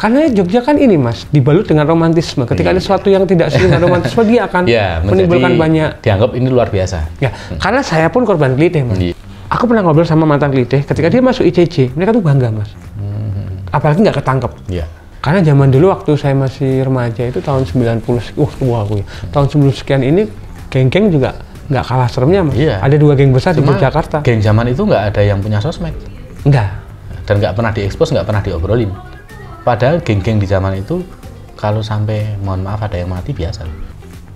Karena Jogja kan ini Mas, dibalut dengan romantisme. Ketika ada sesuatu yang tidak sesuai dengan romantisme, dia akan menimbulkan banyak. Dianggap ini luar biasa. Ya, karena saya pun korban kelitih Mas. Aku pernah ngobrol sama mantan kelitih, ketika dia masuk ICJ, mereka tuh bangga Mas. Apalagi nggak ketangkep. Karena zaman dulu waktu saya masih remaja itu tahun 90, tahun 90 sekian ini, geng-geng juga nggak kalah seremnya Mas. Ada 2 geng besar di Jakarta. Geng zaman itu nggak ada yang punya sosmed. Enggak. Dan nggak pernah diekspos, nggak pernah diobrolin. Padahal geng-geng di zaman itu kalau sampai mohon maaf ada yang mati biasa.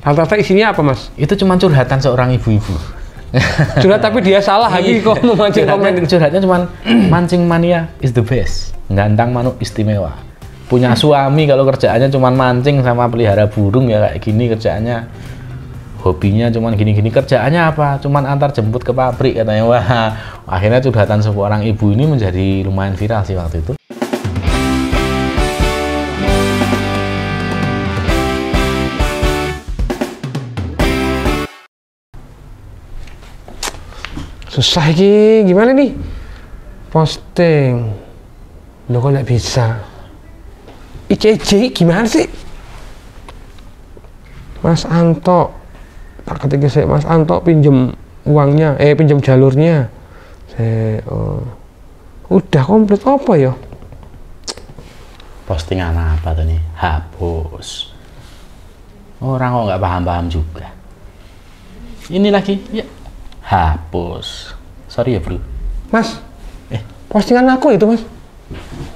Rata-rata isinya apa Mas? Itu cuma curhatan seorang ibu-ibu. Curhat tapi dia salah lagi kok memancing komen. Curhatnya cuma mancing mania is the best. Gantang manuk istimewa. Punya suami kalau kerjaannya cuma mancing sama pelihara burung ya kayak gini kerjaannya. Hobinya cuma gini-gini, kerjaannya apa? Cuman antar jemput ke pabrik katanya. Wah, akhirnya curhatan seorang ibu ini menjadi lumayan viral sih waktu itu. Susah ini, gimana nih? Posting. Loh kok nggak bisa? ICJ gimana sih? Mas Anto, tak ketika saya Mas Anto pinjem uangnya, pinjem jalurnya. Udah komplit apa ya? Postingan apa tuh nih? Hapus. Orang kok nggak paham-paham juga. Ini lagi, ya. Hapus. Sorry ya bro. Mas, postingan aku itu Mas.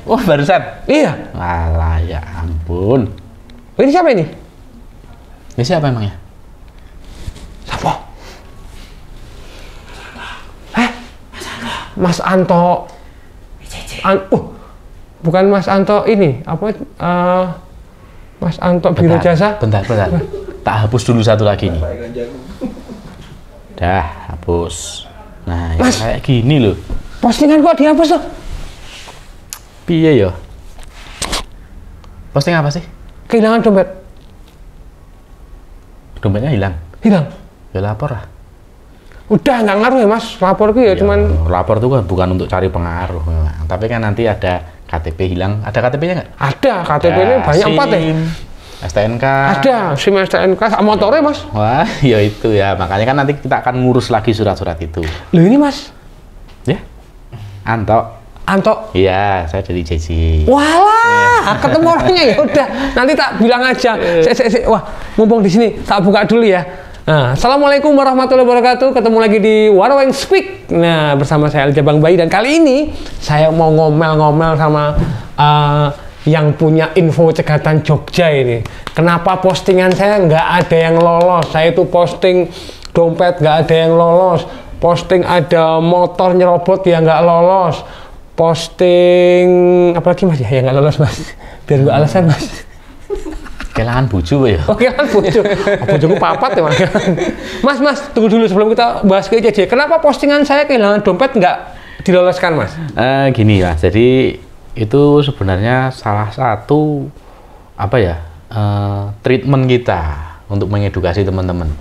Oh barusan? Iya. Alah ya ampun. Ini siapa ini? Ini siapa emangnya? Siapa? Mas Anto. Bukan Mas Anto ini, apa? Mas Anto Biro Jasa. Bentar. Tak hapus dulu satu lagi nih. Dah, hapus. Nah, Mas, kayak gini loh. Postingan kok dihapus tuh? Piye yo? Posting apa sih? Kehilangan dompet. Dompetnya hilang? Hilang. Ya lapor lah. Udah nggak ngaruh ya Mas, lapor tuh ya cuman. Lapor tuh kan bukan untuk cari pengaruh memang. Tapi kan nanti ada KTP hilang. Ada KTP-nya nggak? Ada, KTP-nya banyak 4 ya. STNK. Ada, SIM STNK, motornya Mas. Wah, ya itu ya. Makanya kan nanti kita akan ngurus lagi surat-surat itu. Loh ini Mas? Ya? Anto. Iya, saya dari JJ. Walah, ketemu orangnya ya udah. Nanti tak bilang aja. Wah, mumpung di sini tak buka dulu ya. Nah, assalamualaikum warahmatullahi wabarakatuh. Ketemu lagi di Waraweng Speak. Nah, bersama saya Aljabang Bayi dan kali ini saya mau ngomel-ngomel sama yang punya info cegatan Jogja ini. Kenapa postingan saya nggak ada yang lolos? Saya itu posting dompet nggak ada yang lolos. Posting ada motor nyerobot ya nggak lolos. Posting apalagi Mas ya nggak lolos Mas. Biar nggak alasan Mas. Kelangan bojo ya. Oh, kelangan bojo. Bojoku papat ya Mas. Mas, tunggu dulu sebelum kita bahas ke ICJ. Kenapa postingan saya kehilangan dompet nggak diloloskan Mas? Gini Mas, jadi itu sebenarnya salah satu treatment kita untuk mengedukasi teman-teman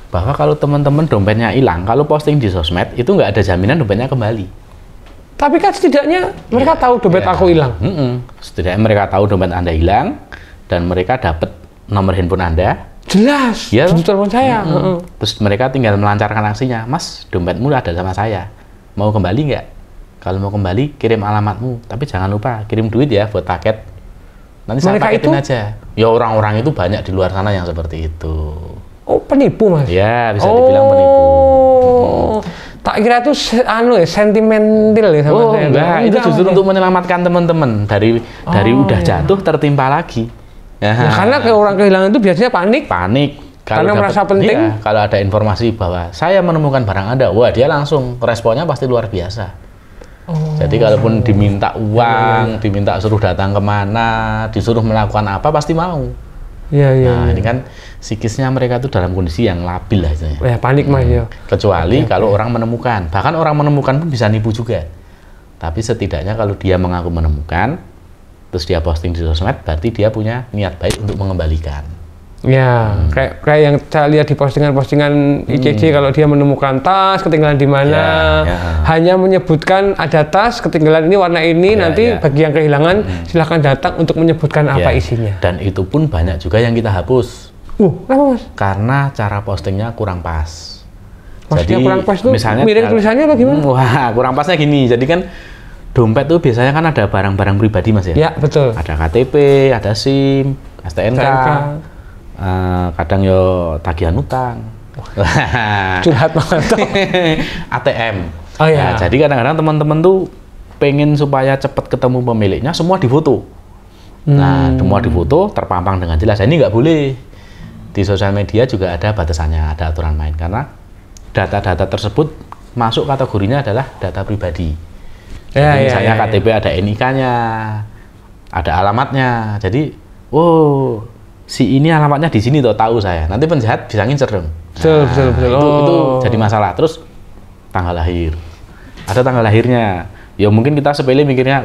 bahwa kalau teman-teman dompetnya hilang, kalau posting di sosmed itu nggak ada jaminan dompetnya kembali. Tapi kan setidaknya mereka tahu dompet aku hilang. Setidaknya mereka tahu dompet Anda hilang dan mereka dapat nomor handphone Anda. Jelas. Ya, telepon saya. Terus mereka tinggal melancarkan aksinya. Mas, dompetmu ada sama saya. Mau kembali nggak? Kalau mau kembali, kirim alamatmu. Tapi jangan lupa, kirim duit ya buat paket. Nanti saya paketin aja. Ya orang-orang itu banyak di luar sana yang seperti itu. Oh, penipu Mas? Ya, bisa dibilang penipu. Tak kira itu sentimental ya sama saya. Enggak, itu justru untuk menyelamatkan teman-teman dari udah jatuh tertimpa lagi. Ya, karena orang kehilangan itu biasanya panik. Karena merasa penting. Iya, kalau ada informasi bahwa saya menemukan barang Anda, wah dia langsung responnya pasti luar biasa. Jadi kalaupun diminta uang, diminta suruh datang kemana, disuruh melakukan apa, pasti mau. Nah, ini kan psikisnya mereka tuh dalam kondisi yang labil lah. Ya, panik Mas ya. Kecuali kalau orang menemukan, bahkan orang menemukan pun bisa nipu juga. Tapi setidaknya kalau dia mengaku menemukan, terus dia posting di sosmed, berarti dia punya niat baik untuk mengembalikan. Ya, kayak yang saya lihat di postingan-postingan ICC kalau dia menemukan tas ketinggalan di mana, hanya menyebutkan ada tas ketinggalan ini warna ini, nanti bagi yang kehilangan silahkan datang untuk menyebutkan apa isinya. Dan itu pun banyak juga yang kita hapus. Kenapa Mas? Karena cara postingnya kurang pas. Jadi kurang pas tuh misalnya miring tulisannya atau gimana? Wah, kurang pasnya gini. Jadi kan dompet tuh biasanya kan ada barang-barang pribadi Mas ya. Ya, betul. Ada KTP, ada SIM, STNK. Kadang yo tagihan utang. Curhat banget. ATM. Oh ya. Nah, jadi kadang-kadang teman-teman tuh pengen supaya cepat ketemu pemiliknya, semua difoto. Nah, semua difoto, terpampang dengan jelas. Ini nggak boleh. Di sosial media juga ada batasannya, ada aturan main. Karena data-data tersebut masuk kategorinya adalah data pribadi. Jadi misalnya KTP ada NIK-nya, ada alamatnya. Jadi, si ini alamatnya di sini tahu saya. Nanti penjahat bisa ngincer dong. Betul. Itu jadi masalah. Terus tanggal lahir. Ada tanggal lahirnya. Ya mungkin kita sepele mikirnya,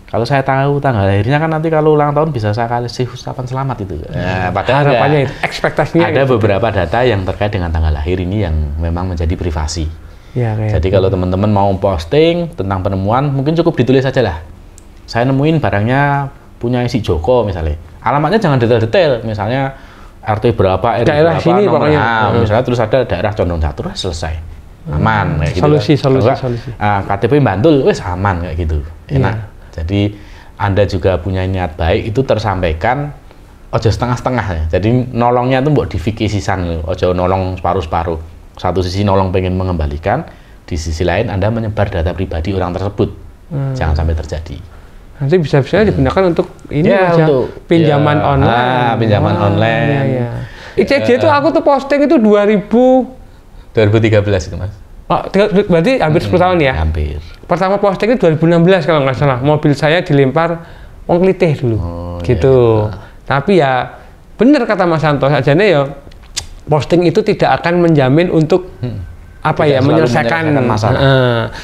kalau saya tahu tanggal lahirnya kan nanti kalau ulang tahun bisa saya kasih ucapan selamat itu. Nah, padahal harapannya itu, ekspektasinya ada beberapa data yang terkait dengan tanggal lahir ini yang memang menjadi privasi. Jadi kalau teman-teman mau posting tentang penemuan, mungkin cukup ditulis saja lah. Saya nemuin barangnya punya si Joko misalnya. Alamatnya jangan detail-detail, misalnya RT berapa, daerah berapa, sini nomor pokoknya. Misalnya terus ada daerah Condong Jatuh, selesai. Aman kayak gitu. Solusi. KTP Bantul, wes aman kayak gitu. Enak. Jadi Anda juga punya niat baik, itu tersampaikan ojo setengah-setengah ya. Jadi nolongnya itu mbok difikisisan, ojo nolong separuh-separuh. Satu sisi nolong pengen mengembalikan, di sisi lain Anda menyebar data pribadi orang tersebut. Jangan sampai terjadi. Nanti bisa-bisa digunakan untuk ini untuk pinjaman online. Pinjaman online. ICJ itu aku tuh posting itu 2013 itu Mas. Berarti hampir 10 tahun ya? Hampir. Pertama posting itu 2016 kalau nggak salah. Mobil saya dilempar wong klitih dulu. Gitu. Tapi ya benar kata Mas Santo, sajane ya posting itu tidak akan menjamin untuk menyelesaikan masalah.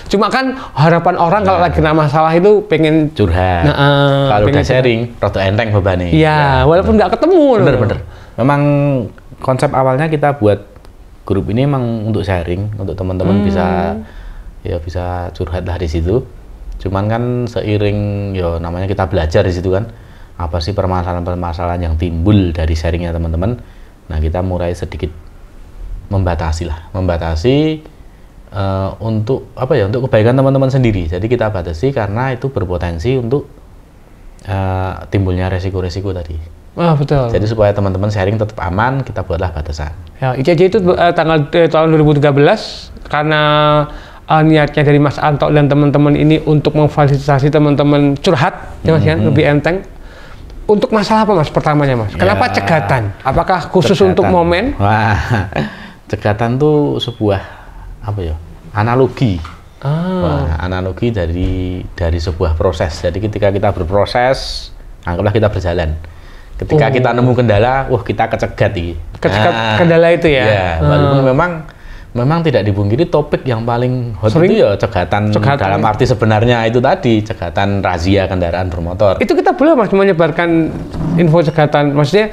Cuma kan harapan orang kalau lagi kena masalah itu pengen curhat. Kalau udah sharing, rada enteng bebannya. Iya, walaupun nggak ketemu. Bener. Memang konsep awalnya kita buat grup ini emang untuk sharing, untuk teman-teman bisa curhat lah di situ. Cuman kan seiring namanya kita belajar di situ kan, apa sih permasalahan-permasalahan yang timbul dari sharingnya teman-teman. Nah, kita mulai sedikit membatasi untuk untuk kebaikan teman-teman sendiri. Jadi kita batasi karena itu berpotensi untuk timbulnya resiko-resiko tadi. Betul. Jadi supaya teman-teman sharing tetap aman, kita buatlah batasan. Ya, ICJ itu tahun 2013 karena niatnya dari Mas Anto dan teman-teman ini untuk memfasilitasi teman-teman curhat, ya Mas ya, lebih enteng. Untuk masalah apa Mas pertamanya Mas? Kenapa cegatan? Apakah khusus untuk momen? Wah, cegatan tuh sebuah analogi. Analogi dari sebuah proses. Jadi ketika kita berproses, anggaplah kita berjalan. Ketika kita nemu kendala, kita kecegat ini. Kendala itu ya? Ya, walaupun memang tidak dipungkiri topik yang paling hot itu ya cegatan dalam arti sebenarnya itu tadi, cegatan razia kendaraan bermotor. Itu kita boleh Mas menyebarkan info cegatan, maksudnya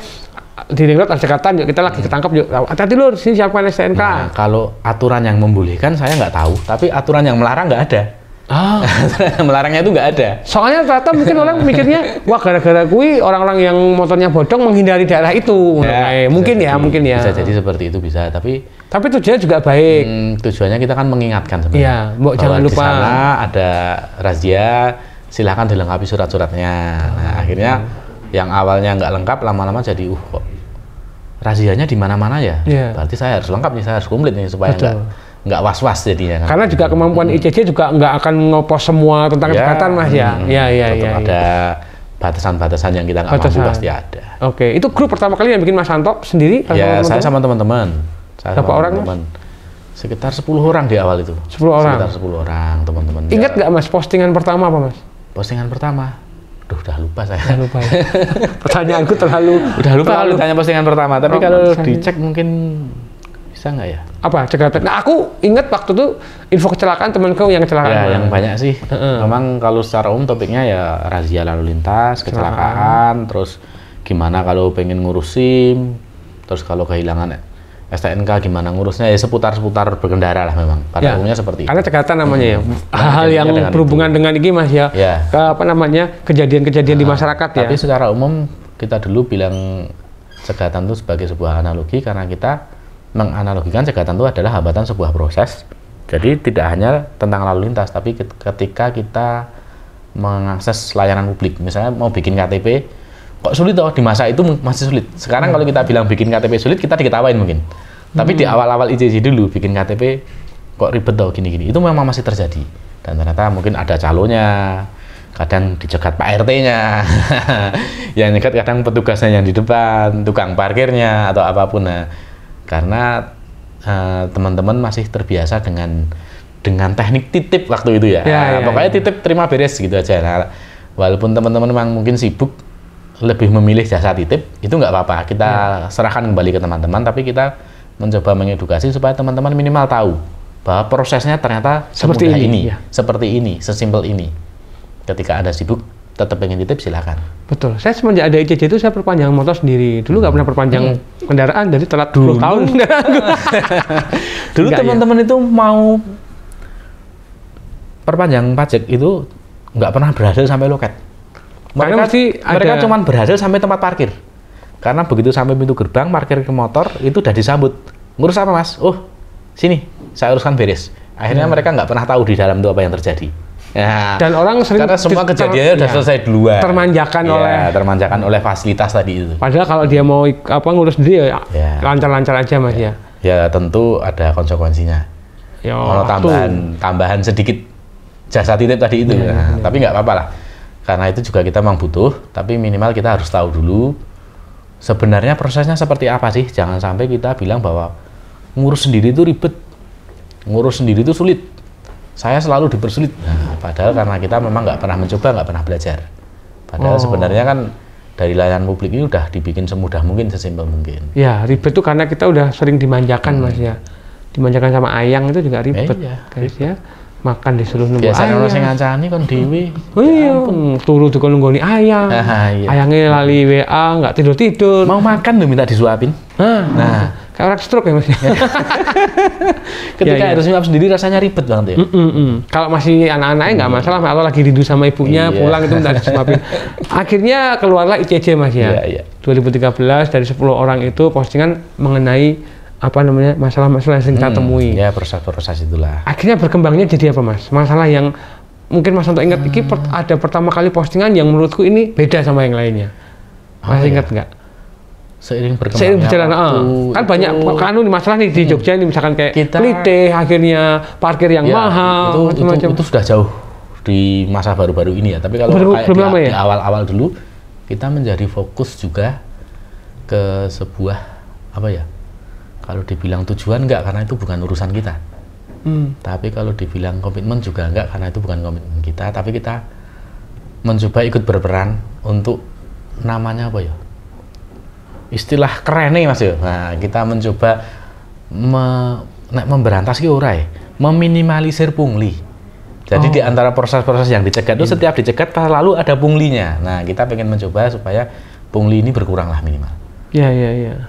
di ring road ada cegatan, kita lagi ketangkap, hati-hati lur, sini siapkan STNK. Nah, kalau aturan yang membolehkan saya nggak tahu, tapi aturan yang melarang nggak ada. Melarangnya itu nggak ada. Soalnya ternyata mungkin orang mikirnya, wah gara-gara kui orang-orang yang motornya bodong menghindari daerah itu. Mungkin ya. Bisa jadi seperti itu bisa, tapi tujuannya juga baik. Tujuannya kita kan mengingatkan sebenarnya. Iya, jangan lupa. Di sana ada razia, silakan dilengkapi surat-suratnya. Nah, akhirnya yang awalnya nggak lengkap, lama-lama jadi kok razianya di mana-mana ya. Berarti saya harus lengkap nih, saya harus komplit nih supaya nggak was-was jadinya. Karena juga kemampuan ICC juga nggak akan ngepost semua tentang cegatan Mas ya. Iya. Ada batasan-batasan yang kita nggak mampu pasti ada. Oke, itu grup pertama kali yang bikin Mas Santo sendiri? Ya, saya sama teman-teman. Berapa orang Mas? Sekitar 10 orang di awal itu. 10 orang? Sekitar 10 orang teman-teman. Ingat nggak Mas postingan pertama apa Mas? Postingan pertama? Udah lupa saya. Udah lupa ya. Pertanyaanku udah lupa kalau ditanya postingan pertama. Tapi kalau dicek mungkin bisa nggak ya? Apa cegatan? Nah, aku ingat waktu itu info kecelakaan temanku yang kecelakaan. Ya, yang banyak sih. Memang kalau secara umum topiknya ya razia lalu lintas, kecelakaan, terus gimana kalau pengen ngurus SIM, terus kalau kehilangan STNK gimana ngurusnya, ya seputar-seputar berkendara lah memang. Pada umumnya seperti karena cegatan namanya ya. Hal Hal-hal yang berhubungan dengan ini Mas ya. Apa namanya? Kejadian-kejadian di masyarakat ya. Tapi secara umum kita dulu bilang cegatan itu sebagai sebuah analogi karena kita menganalogikan cegatan itu adalah hambatan sebuah proses. Jadi tidak hanya tentang lalu lintas, tapi ketika kita mengakses layanan publik, misalnya mau bikin KTP, kok sulit toh, di masa itu masih sulit. Sekarang kalau kita bilang bikin KTP sulit, kita diketawain mungkin. Tapi di awal-awal IJJ dulu bikin KTP kok ribet toh gini-gini. Itu memang masih terjadi. Dan ternyata mungkin ada calonnya, kadang dicegat Pak RT-nya, yang nyegat kadang petugasnya yang di depan, tukang parkirnya atau apapun. Nah, karena teman-teman masih terbiasa dengan teknik titip waktu itu ya. Pokoknya titip terima beres gitu aja. Nah, walaupun teman-teman memang mungkin sibuk, lebih memilih jasa titip, itu nggak apa-apa. Kita serahkan kembali ke teman-teman, tapi kita mencoba mengedukasi supaya teman-teman minimal tahu bahwa prosesnya ternyata seperti ini, seperti ini, sesimpel ini. Ketika Anda sibuk, tetap pengen titip, silakan. Betul. Saya semenjak ada IJJ itu saya perpanjang motor sendiri. Dulu nggak pernah perpanjang kendaraan, jadi telat 10 tahun. Dulu teman-teman itu mau perpanjang pajak itu nggak pernah berhasil sampai loket. Mereka cuma berhasil sampai tempat parkir. Karena begitu sampai pintu gerbang, parkir ke motor, itu udah disambut. Ngurus apa Mas? Oh, sini, saya uruskan beres. Akhirnya mereka nggak pernah tahu di dalam itu apa yang terjadi. Ya, dan orang sering karena semua kejadiannya udah selesai duluan. Termanjakan oleh fasilitas tadi itu. Padahal kalau dia mau ngurus sendiri ya lancar-lancar aja Mas ya. Ya tentu ada konsekuensinya. Kalau tambahan sedikit jasa titip tadi itu. Tapi nggak apa-apa lah. Karena itu juga kita memang butuh, tapi minimal kita harus tahu dulu sebenarnya prosesnya seperti apa sih. Jangan sampai kita bilang bahwa ngurus sendiri itu ribet, ngurus sendiri itu sulit. Saya selalu dipersulit. Nah, padahal karena kita memang nggak pernah mencoba, nggak pernah belajar. Padahal sebenarnya kan dari layanan publik ini udah dibikin semudah mungkin, sesimpel mungkin. Ya, ribet tuh karena kita udah sering dimanjakan Mas ya. Dimanjakan sama ayang itu juga ribet, guys ya. Makan disuruh nunggu ayang. Biasanya orang sing ngancani kon dhewe. Oh iya, turu dikon nunggoni ayang. Ayangnya lali WA, nggak tidur-tidur. Mau makan tuh minta disuapin. Nah, kayak orang stroke ya Mas. Ketika harus nyuap sendiri rasanya ribet banget ya. Kalau masih anak-anaknya nggak masalah, kalau lagi rindu sama ibunya pulang itu minta disuapin. Akhirnya keluarlah IJJ Mas ya. 2013 dari 10 orang itu postingan mengenai masalah-masalah yang sering kita temui. Ya, proses-proses itulah. Akhirnya berkembangnya jadi apa Mas? Masalah yang mungkin Mas untuk ingat, ada pertama kali postingan yang menurutku ini beda sama yang lainnya. Mas ingat nggak? Seiring berkembangnya kan banyak di masalah nih di Jogja ini, misalkan kayak klite, akhirnya parkir yang mahal, itu sudah jauh di masa baru-baru ini ya. Tapi kalau di awal-awal dulu kita menjadi fokus juga ke sebuah kalau dibilang tujuan enggak, karena itu bukan urusan kita. Tapi kalau dibilang komitmen juga enggak, karena itu bukan komitmen kita. Tapi kita mencoba ikut berperan untuk namanya istilah keren nih Mas ya. Nah, kita mencoba memberantas meminimalisir pungli. Jadi di antara proses-proses yang dicegat itu setiap dicegat selalu ada punglinya. Nah, kita pengen mencoba supaya pungli ini berkurang lah minimal.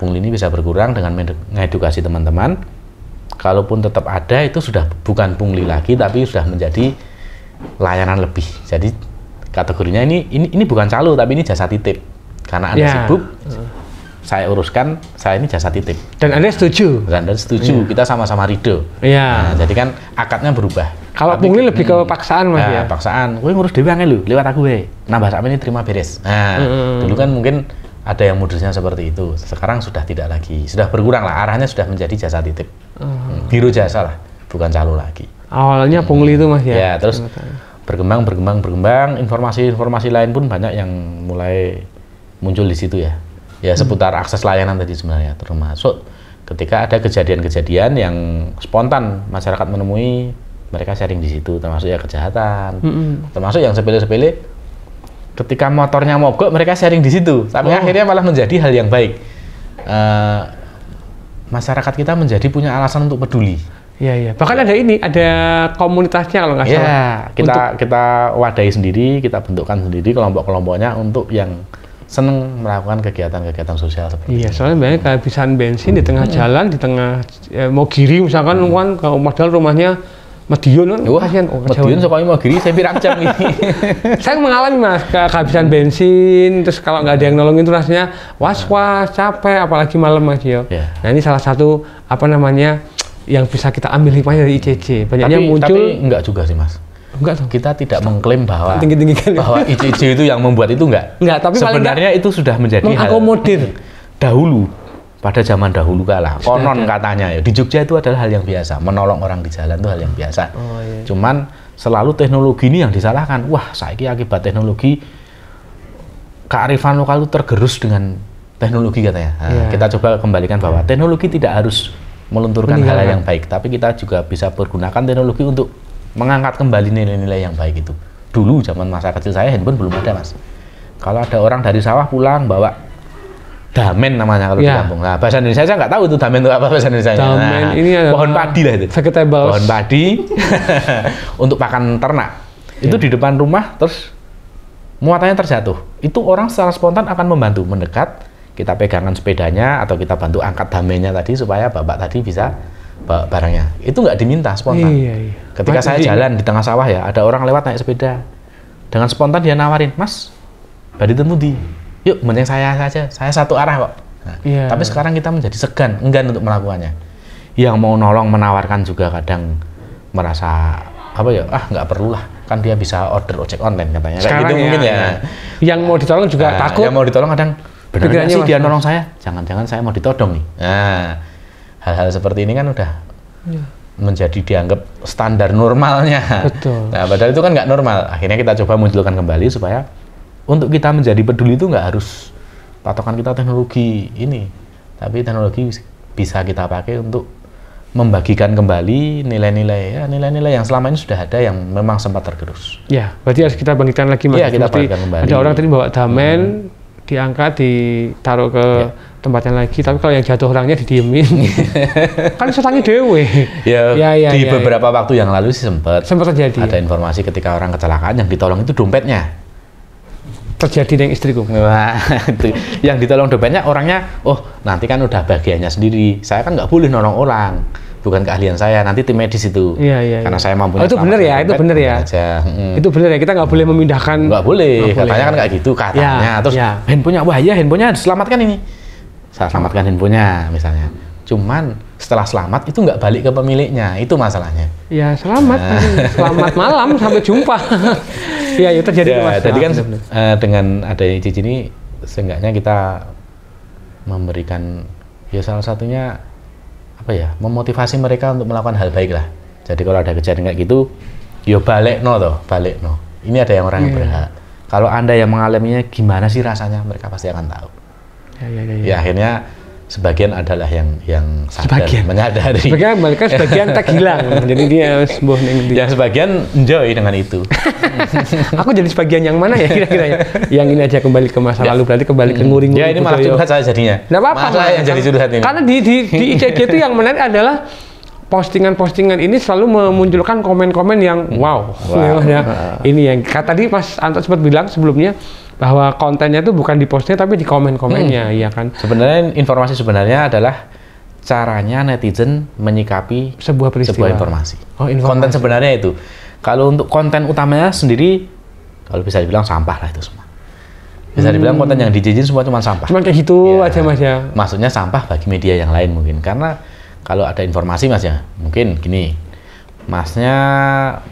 Pungli ini bisa berkurang dengan mengedukasi teman-teman. Kalaupun tetap ada, itu sudah bukan pungli lagi, tapi sudah menjadi layanan lebih. Jadi kategorinya ini bukan calo, tapi ini jasa titip. Karena Anda sibuk, saya uruskan, saya ini jasa titip. Dan Anda setuju? Dan Anda setuju, kita sama-sama ridho. Nah, jadi kan akadnya berubah. Kalau pungli lebih ke paksaan Mas ya? Paksaan, gue ngurus dewe angel lu, lewat aku nambah sampai ini terima beres. Nah, dulu kan mungkin ada yang modusnya seperti itu. Sekarang sudah tidak lagi, sudah berkurang lah, arahnya sudah menjadi jasa titip. Biro jasa lah, bukan calo lagi. Awalnya pungli itu Mas ya? Ya, terus berkembang, informasi lain pun banyak yang mulai muncul di situ ya. Ya, seputar akses layanan tadi sebenarnya, termasuk ketika ada kejadian-kejadian yang spontan masyarakat menemui, mereka sharing di situ, termasuk ya kejahatan, termasuk yang sepele-sepele. Ketika motornya mogok, mereka sharing di situ. Tapi akhirnya malah menjadi hal yang baik. Masyarakat kita menjadi punya alasan untuk peduli. Iya. Bahkan ada komunitasnya kalau nggak salah. Kita wadahi sendiri, kita bentukkan sendiri kelompok-kelompoknya untuk yang seneng melakukan kegiatan-kegiatan sosial seperti Iya, ini. soalnya banyak kehabisan bensin di tengah jalan, di tengah mau giri misalkan kan kalau padahal rumahnya Madiun kan Wah, kasihan. Madiun sekolah mau giri saya pirang jam ini. Saya mengalami Mas kehabisan bensin, terus kalau nggak ada yang nolongin itu rasanya was-was, capek, apalagi malam Mas Yo. Yeah. Nah ini salah satu apa namanya yang bisa kita ambil hikmahnya dari ICC. Banyaknya muncul. Tapi enggak juga sih Mas. Enggak tuh. Kita tidak mengklaim bahwa Tinggi-tinggi kan. bahwa ICC itu yang membuat itu enggak. Enggak, tapi paling sebenarnya itu sudah menjadi hal mengakomodir. dahulu. Pada zaman dahulu kala, konon katanya ya, di Jogja itu adalah hal yang biasa, menolong orang di jalan itu hal yang biasa. Oh, iya. Cuman selalu teknologi ini yang disalahkan. Wah, saiki akibat teknologi kearifan lokal itu tergerus dengan teknologi katanya. Nah, Iya. kita coba kembalikan bahwa teknologi tidak harus melunturkan hal-hal yang baik, tapi kita juga bisa pergunakan teknologi untuk mengangkat kembali nilai-nilai yang baik itu. Dulu zaman masa kecil saya handphone belum ada Mas. Kalau ada orang dari sawah pulang bawa damen namanya kalau di kampung. Nah, bahasa Indonesia saya nggak tahu itu damen itu apa bahasa Indonesia. Damen nah, ini adalah pohon padi lah itu. vegetables. Pohon padi untuk pakan ternak. Itu di depan rumah terus muatannya terjatuh. Itu orang secara spontan akan membantu mendekat, kita pegangan sepedanya atau kita bantu angkat damennya tadi supaya bapak tadi bisa bawa barangnya. Itu nggak diminta spontan. Iya. Ketika saya jalan di tengah sawah ya, ada orang lewat naik sepeda. Dengan spontan dia nawarin, "Mas, badi temudi. Yuk, mending saya saja. Saya satu arah kok." Nah, Iya. Tapi sekarang kita menjadi segan, enggan untuk melakukannya. Yang mau nolong menawarkan juga kadang merasa apa ya, nggak perlu lah, kan dia bisa order ojek online katanya. Sekarang kayak gitu mungkin ya. Yang mau ditolong juga takut. Yang mau ditolong kadang benar Pikirannya sih dia mas. nolong saya. Jangan-jangan saya mau ditodong nih. Nah, hal-hal seperti ini kan udah menjadi dianggap standar normalnya. Betul. Nah, padahal itu kan nggak normal. Akhirnya kita coba munculkan kembali supaya untuk kita menjadi peduli itu nggak harus patokan kita teknologi ini, tapi teknologi bisa kita pakai untuk membagikan kembali nilai-nilai yang selama ini sudah ada yang memang sempat tergerus. Ya, berarti harus kita bangkitkan lagi Mas. Iya, kita Berarti bangkitkan kembali. ada orang tadi bawa damen, diangkat, ditaruh ke tempatnya lagi, tapi kalau yang jatuh orangnya didiemin. Kan setangi dewe. Di beberapa waktu yang lalu sih sempat terjadi. Ada informasi ketika orang kecelakaan yang ditolong itu dompetnya. Terjadi dengan istriku. Wah, itu yang ditolong dompetnya orangnya, nanti kan udah bagiannya sendiri. Saya kan nggak boleh nolong orang, bukan keahlian saya. Nanti tim medis itu. Iya. Karena saya mampu. Itu benar ya, itu benar ya. Itu benar ya, kita nggak boleh memindahkan. Nggak boleh, katanya kan kayak gitu katanya. Terus handphonenya selamatkan ini. Saya selamatkan handphonenya misalnya. Cuman setelah selamat itu nggak balik ke pemiliknya, itu masalahnya. Ya selamat, selamat malam, sampai jumpa. Iya, itu terjadi Mas. Jadi kan dengan adanya ICC ini seenggaknya kita memberikan ya salah satunya memotivasi mereka untuk melakukan hal baik lah. Jadi kalau ada kejadian kayak gitu, balik no. Ini ada yang orang yang berhak. Kalau Anda yang mengalaminya gimana sih rasanya, mereka pasti akan tahu. Ya akhirnya sebagian adalah yang sadar, menyadari. Sebagian tak hilang, jadi dia sembuh. Ya sebagian enjoy dengan itu. Aku jadi sebagian yang mana ya kira-kira ya? Yang ini aja kembali ke masa lalu, berarti kembali ke nguring. Ya ini malah curhat saya jadinya. Nggak apa-apa. Malah yang jadi curhat ini. Karena di ICC itu yang menarik adalah postingan-postingan ini selalu memunculkan komen-komen yang wow. Ini yang tadi Mas Anto sempat bilang sebelumnya, bahwa kontennya itu bukan di postnya tapi di komen-komennya, ya kan? Sebenarnya informasi sebenarnya adalah caranya netizen menyikapi sebuah informasi. Konten sebenarnya itu. Kalau untuk konten utamanya sendiri, kalau bisa dibilang sampah lah itu semua. Bisa dibilang konten yang dijijin semua cuma sampah. Cuma kayak gitu aja Mas ya. Maksudnya sampah bagi media yang lain mungkin. Karena kalau ada informasi Mas ya, mungkin gini. Masnya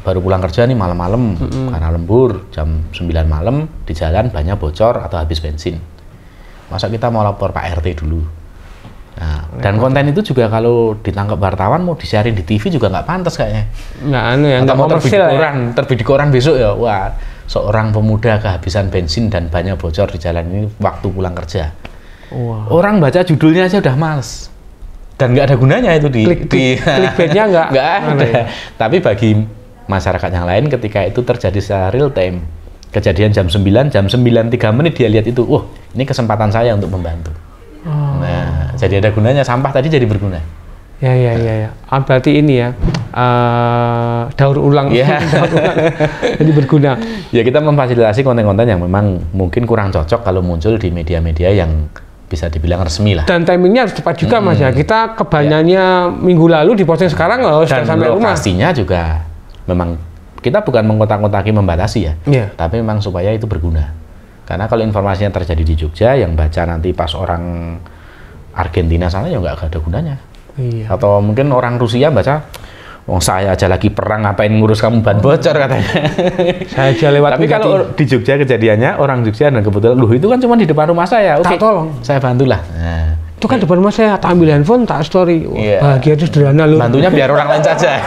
baru pulang kerja nih malam-malam karena lembur, jam 9 malam di jalan banyak bocor atau habis bensin. Masa kita mau lapor Pak RT dulu? Nah, dan konten itu juga kalau ditangkap wartawan mau disiarin di TV juga nggak pantas kayaknya. Nggak mau terbit di koran besok ya. Wah, seorang pemuda kehabisan bensin dan banyak bocor di jalan ini waktu pulang kerja. Wow. Orang baca judulnya aja udah males. Dan nggak ada gunanya itu di clickbaitnya nggak ada. Tapi bagi masyarakat yang lain ketika itu terjadi secara real time, kejadian jam 9:03 dia lihat itu, ini kesempatan saya untuk membantu. Nah, jadi ada gunanya, sampah tadi jadi berguna. Ya. Berarti ini ya, daur ulang. Iya. Daur ulang. Jadi berguna. Ya kita memfasilitasi konten-konten yang memang mungkin kurang cocok kalau muncul di media-media yang bisa dibilang resmi lah. Dan timingnya harus tepat juga Mas ya. Kita kebanyakannya minggu lalu diposting sekarang sudah sampai rumah. Dan lokasinya juga memang kita bukan mengkotak-kotaki membatasi ya. Tapi memang supaya itu berguna. Karena kalau informasinya terjadi di Jogja, yang baca nanti pas orang Argentina sana ya nggak ada gunanya. Iya. Atau mungkin orang Rusia baca, "Wong saya aja lagi perang, ngapain ngurus kamu ban bocor," katanya. Saya aja lewat. Tapi kalau di Jogja kejadiannya orang Jogja dan kebetulan, "Loh itu kan cuma di depan rumah saya." Oke, tolong. Saya bantulah. Nah, itu kan depan rumah saya, tak ambil handphone, tak story. Bahagia itu sederhana loh. Bantunya biar orang lain saja.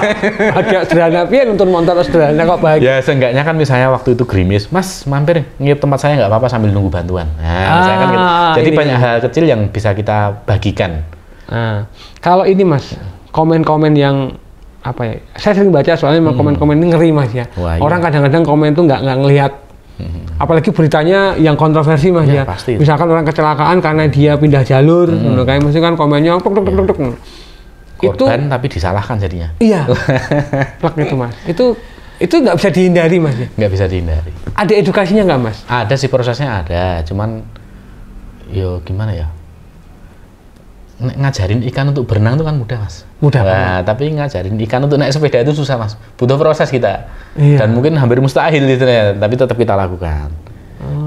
Bahagia sederhana, pian nonton motor sederhana kok bahagia. Ya seenggaknya kan misalnya waktu itu gerimis, "Mas mampir ngiyup tempat saya nggak apa-apa sambil nunggu bantuan." Nah, misalnya kan gitu. Jadi banyak hal kecil yang bisa kita bagikan. Nah, kalau ini Mas, komen-komen yang apa ya? Saya sering baca soalnya komen-komen ini ngeri Mas ya. Wah, orang kadang-kadang komen itu nggak ngelihat. Apalagi beritanya yang kontroversi Mas ya. Pasti. Misalkan orang kecelakaan karena dia pindah jalur, kayak maksudnya kan komennya tuk. Korban tapi disalahkan jadinya. Iya. Plak itu Mas. Itu nggak bisa dihindari Mas ya. Nggak bisa dihindari. Ada edukasinya nggak Mas? Ada sih, prosesnya ada. Cuman, yo gimana ya? Ngajarin ikan untuk berenang itu kan mudah Mas. Mudah. Nah, tapi ngajarin ikan untuk naik sepeda itu susah Mas. Butuh proses kita. Iya. Dan mungkin hampir mustahil gitu ya. Tapi tetap kita lakukan.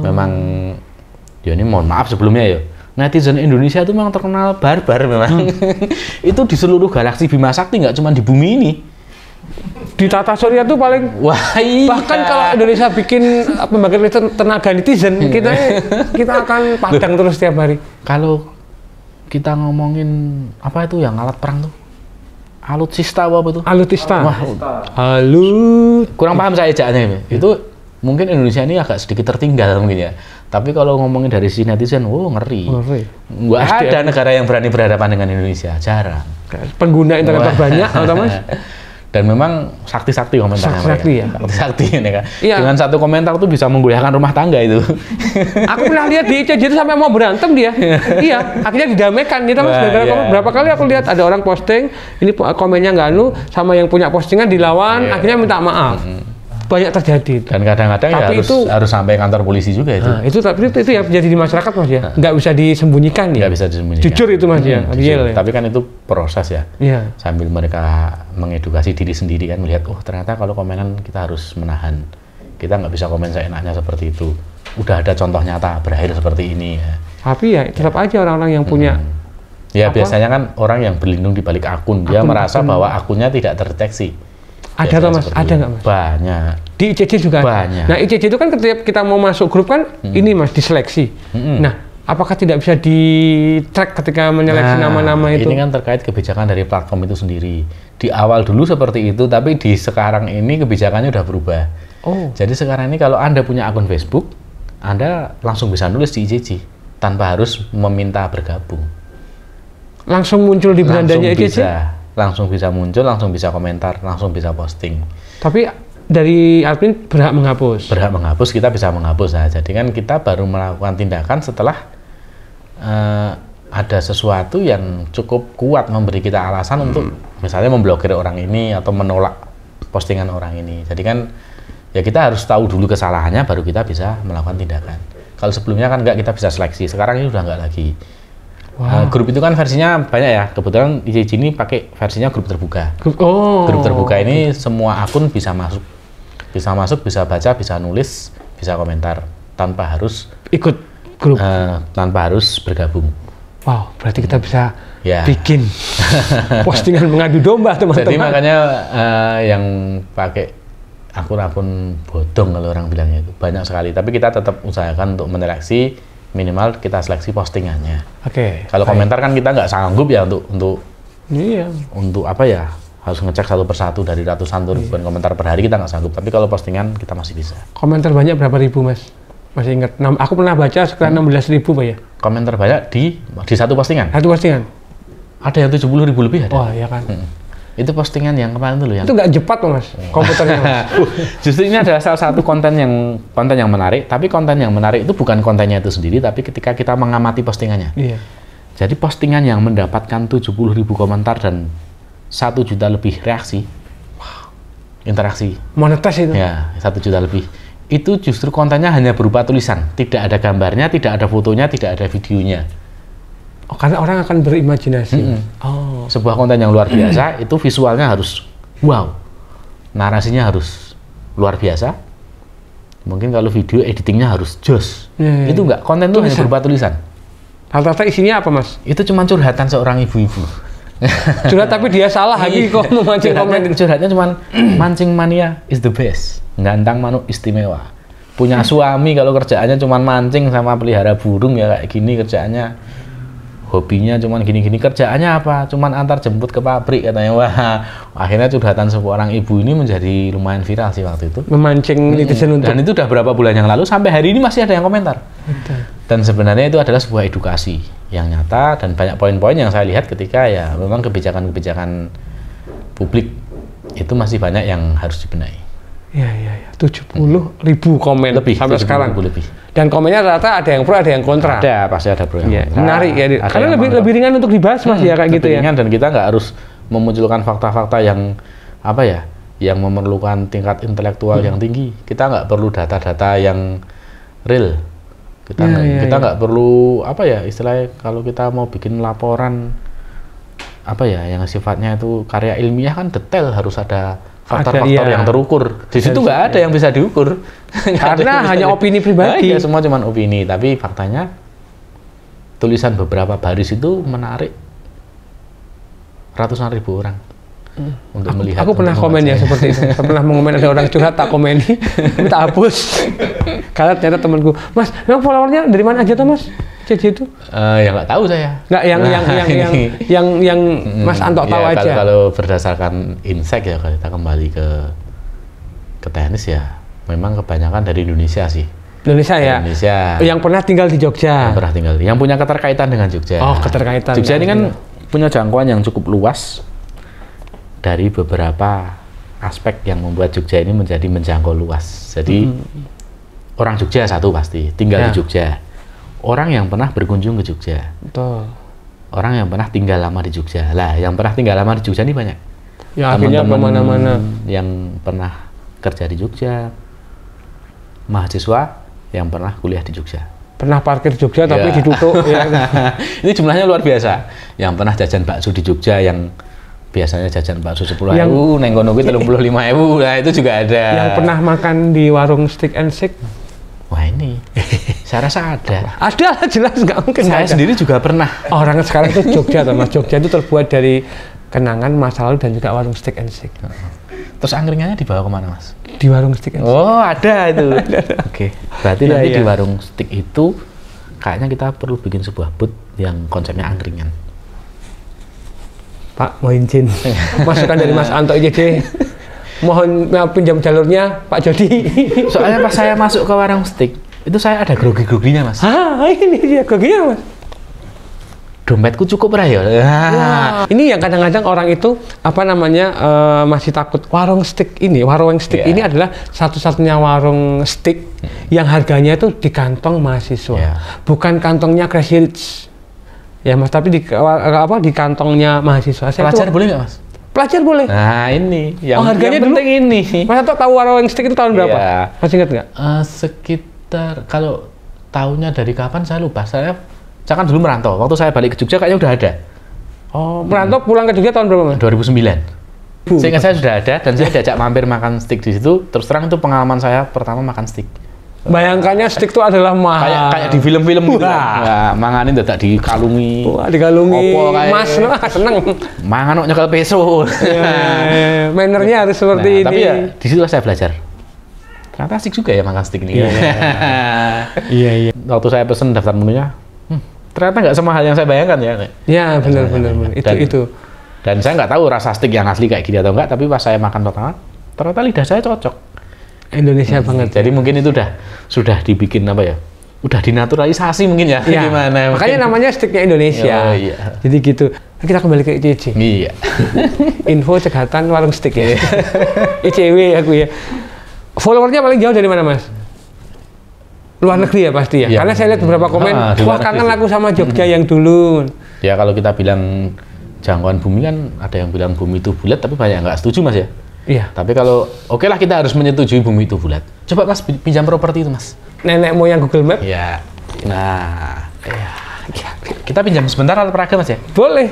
Memang, ya ini mohon maaf sebelumnya ya. Netizen Indonesia itu memang terkenal barbar memang. Itu di seluruh galaksi Bima Sakti, nggak cuma di bumi ini. Di Tata Surya tuh paling. Wah, iya. Bahkan kalau Indonesia bikin pembangkit tenaga netizen, kita akan padang terus setiap hari. Kalau kita ngomongin apa itu yang alat perang tuh? Alutsista apa itu? Alutsista. Wah, kurang paham saya ejaannya. Itu mungkin Indonesia ini agak sedikit tertinggal mungkin ya. Tapi kalau ngomongin dari sisi netizen, ngeri. Nggak ada negara yang berani berhadapan dengan Indonesia, jarang. Pengguna internet terbanyak, atau Mas? Dan memang sakti-sakti komentarnya. Sakti ya. Sakti ini kan. Iya. Dengan satu komentar tuh bisa menggoyahkan rumah tangga itu. Aku pernah lihat di ICJ itu sampai mau berantem dia. Iya, akhirnya didamaikan gitu Mas. Berapa kali aku lihat ada orang posting, ini komennya nggak sama yang punya postingan dilawan, akhirnya minta maaf. Banyak terjadi. Dan kadang-kadang ya harus sampai kantor polisi juga itu. Nah, itu yang terjadi di masyarakat Mas ya. Nggak bisa disembunyikan ya. Nggak bisa disembunyikan. Jujur itu Mas ya. Real, ya. Tapi kan itu proses ya. Iya. Sambil mereka mengedukasi diri sendiri kan, melihat ternyata kalau komenan kita harus menahan. Kita nggak bisa komen seenaknya seperti itu. Udah ada contoh nyata berakhir seperti ini ya. Tapi ya tetap aja orang-orang yang punya. Ya biasanya kan orang yang berlindung di balik akun, dia merasa bahwa akunnya tidak terdeteksi. Ada tuh Mas? Ada nggak Mas? Banyak. Di ICJ juga banyak. Nah ICJ itu kan ketika kita mau masuk grup kan ini Mas diseleksi. Nah apakah tidak bisa di-track ketika menyeleksi nama-nama itu? Ini kan terkait kebijakan dari platform itu sendiri. Di awal dulu seperti itu, tapi di sekarang ini kebijakannya udah berubah. Jadi sekarang ini kalau Anda punya akun Facebook, Anda langsung bisa nulis di ICJ tanpa harus meminta bergabung. Langsung muncul di berandanya ICJ? Langsung bisa muncul, langsung bisa komentar, langsung bisa posting. Tapi dari admin berhak menghapus? Berhak menghapus, kita bisa menghapus. Nah, jadi kan kita baru melakukan tindakan setelah ada sesuatu yang cukup kuat memberi kita alasan untuk misalnya memblokir orang ini atau menolak postingan orang ini. Jadi kan ya kita harus tahu dulu kesalahannya, baru kita bisa melakukan tindakan. Kalau sebelumnya kan enggak, kita bisa seleksi. Sekarang ini udah enggak lagi. Grup itu kan versinya banyak ya. Kebetulan ICJ ini pakai versinya grup terbuka. Grup terbuka ini semua akun bisa masuk. Bisa masuk, bisa baca, bisa nulis, bisa komentar tanpa harus ikut grup. Tanpa harus bergabung. Wow, berarti kita bisa bikin postingan mengadu domba teman-teman. Jadi makanya yang pakai akun-akun bodong kalau orang bilangnya itu banyak sekali. Tapi kita tetap usahakan untuk menyeleksi, minimal kita seleksi postingannya. Kalau komentar kan kita nggak sanggup ya untuk apa ya, harus ngecek satu persatu dari ratusan ribuan komentar per hari, kita nggak sanggup. Tapi kalau postingan kita masih bisa. Komentar banyak berapa ribu Mas? Masih ingat? Aku pernah baca sekitar 16.000 Pak ya. Komentar banyak di satu postingan? Satu postingan. Ada yang 70.000 lebih ada. Wah ya kan. Itu postingan yang kemarin dulu yang. Itu nggak jepat Mas komputernya Mas. Justru ini adalah salah satu konten yang menarik. Tapi konten yang menarik itu bukan kontennya itu sendiri, tapi ketika kita mengamati postingannya. Iya. Jadi postingan yang mendapatkan 70.000 komentar dan 1 juta lebih reaksi, interaksi. Monetas itu? Ya, 1 juta lebih. Itu justru kontennya hanya berupa tulisan, tidak ada gambarnya, tidak ada fotonya, tidak ada videonya. Oh, karena orang akan berimajinasi. Oh. Sebuah konten yang luar biasa itu visualnya harus wow, narasinya harus luar biasa. Mungkin kalau video editingnya harus jos. Itu enggak, konten itu hanya berupa tulisan. Rata-rata isinya apa, Mas? Itu cuma curhatan seorang ibu-ibu. Curhat tapi dia salah lagi kok memancing komen. Curhatnya cuma mancing mania is the best. Ngandang manuk istimewa. Punya suami kalau kerjaannya cuma mancing sama pelihara burung ya kayak gini kerjaannya. Hobinya cuman gini-gini, kerjaannya apa? Cuman antar jemput ke pabrik katanya. Wah, akhirnya curhatan seorang ibu ini menjadi lumayan viral sih waktu itu. Memancing netizen untuk. Dan itu udah berapa bulan yang lalu, sampai hari ini masih ada yang komentar. Betul. Dan sebenarnya itu adalah sebuah edukasi yang nyata dan banyak poin-poin yang saya lihat ketika ya memang kebijakan-kebijakan publik itu masih banyak yang harus dibenahi. Ya. 70.000 komen lebih sampai sekarang. Lebih. Dan komennya rata ada yang pro, ada yang kontra. Ada, pasti ada pro yang kontra. Menarik ya. Karena lebih ringan untuk dibahas, Mas, ya kayak gitu ya. Ringan, dan kita nggak harus memunculkan fakta-fakta yang apa ya, yang memerlukan tingkat intelektual yang tinggi. Kita nggak perlu data-data yang real. Kita nggak perlu apa ya, istilahnya kalau kita mau bikin laporan apa ya yang sifatnya itu karya ilmiah kan detail, harus ada faktor-faktor yang terukur. Di situ nggak ada yang bisa diukur. Karena hanya opini pribadi. Ya, semua cuma opini. Tapi faktanya tulisan beberapa baris itu menarik ratusan ribu orang untuk melihat. Aku pernah komen ya seperti itu. Saya pernah mengomen ada orang curhat, tak komeni, tapi tak hapus. Karena ternyata temanku, Mas, memang followernya dari mana aja tuh, Mas? CC itu? Ya nggak tahu saya. Nggak, yang Mas Anto tahu ya, aja. Kalau berdasarkan insight ya, kalau kita kembali ke teknis ya, memang kebanyakan dari Indonesia sih. Indonesia ya. Indonesia. Yang pernah tinggal di Jogja. Yang pernah tinggal, yang punya keterkaitan dengan Jogja. Oh, keterkaitan. Jogja ini kan punya jangkauan yang cukup luas dari beberapa aspek yang membuat Jogja ini menjadi menjangkau luas. Jadi orang Jogja satu pasti tinggal di Jogja. Orang yang pernah berkunjung ke Jogja. Betul. Orang yang pernah tinggal lama di Jogja. Lah, yang pernah tinggal lama di Jogja ini banyak. Ya, akhirnya kemana-mana. Yang pernah kerja di Jogja, mahasiswa yang pernah kuliah di Jogja. Pernah parkir Jogja tapi ditutup. Ya. Ini jumlahnya luar biasa. Yang pernah jajan bakso di Jogja, yang biasanya jajan bakso 10.000, neng kono kuwi 35.000. Nah, itu juga ada. Yang pernah makan di warung Stick and Shake. Wah, ini saya rasa ada. Ada lah, jelas, nggak mungkin. Saya sendiri juga pernah. Orang sekarang itu Jogja, Mas. Jogja itu terbuat dari kenangan masa lalu dan juga warung Stick and Shake. Terus angkringannya dibawa kemana, Mas? Di warung Stick and Shake. Oh, ada itu. Oke. Berarti nanti di warung Stick itu kayaknya kita perlu bikin sebuah booth yang konsepnya angkringan. Pak, mau izin masukan dari Mas Anto IJD. Mohon pinjam jalurnya Pak Jody. Soalnya pas saya masuk ke warung Stick itu saya ada grogi-groginya, Mas. Ini dia groginya, Mas. Dompetku cukup ya. Ini yang kadang-kadang orang itu apa namanya masih takut. Warung Stick ini ini adalah satu-satunya warung stick yang harganya itu di kantong mahasiswa, bukan kantongnya Crazy Rich. Ya, Mas, tapi di kantongnya mahasiswa. Pelajar boleh nggak, Mas? Pelajar boleh. Nah, ini yang harganya yang penting ini. Mas Anto tahu warung Stick itu tahun berapa? Masih ingat nggak? Sekitar, kalau tahunnya dari kapan saya lupa. Saya kan dulu merantau. Waktu saya balik ke Jogja kayaknya udah ada. Oh, merantau pulang ke Jogja tahun berapa, Mas? 2009. Seingat saya sudah ada, dan saya diajak mampir makan stick di situ. Terus terang itu pengalaman saya pertama makan stick. Bayangkannya stick itu adalah mahal. Kayak di film-film gitu. Nah, manganin dadak dikalungi. Wah, dikalungi. Mas, seneng. Mangan nyekel peso. Mannernya harus seperti ini. Tapi ya di situ saya belajar. Ternyata asik juga ya makan stick ini. Iya. Waktu saya pesen daftar menunya, ternyata nggak semahal yang saya bayangkan ya. Ya, benar. Itu. Dan saya nggak tahu rasa stick yang asli kayak gini atau enggak, tapi pas saya makan pertama, ternyata lidah saya cocok. Indonesia banget. Jadi mungkin itu sudah dibikin apa ya? Udah dinaturalisasi mungkin ya. Gimana? Makanya namanya sticknya Indonesia. Iya. Jadi gitu. Kita kembali ke ICC. Iya. Info cegatan warung stick ya. ICW aku ya. Followernya paling jauh dari mana, Mas? Luar negeri ya pasti ya. Karena saya lihat beberapa komen, wah kangen aku sama Jogja yang dulu. Ya kalau kita bilang jangkauan bumi kan ada yang bilang bumi itu bulat, tapi banyak yang nggak setuju Mas ya. Iya. Tapi kalau oke lah kita harus menyetujui bumi itu bulat. Coba Mas pinjam properti itu Mas. Nenek moyang Google Map. Ya. Nah, kita pinjam sebentar alat peraga Mas ya. Boleh.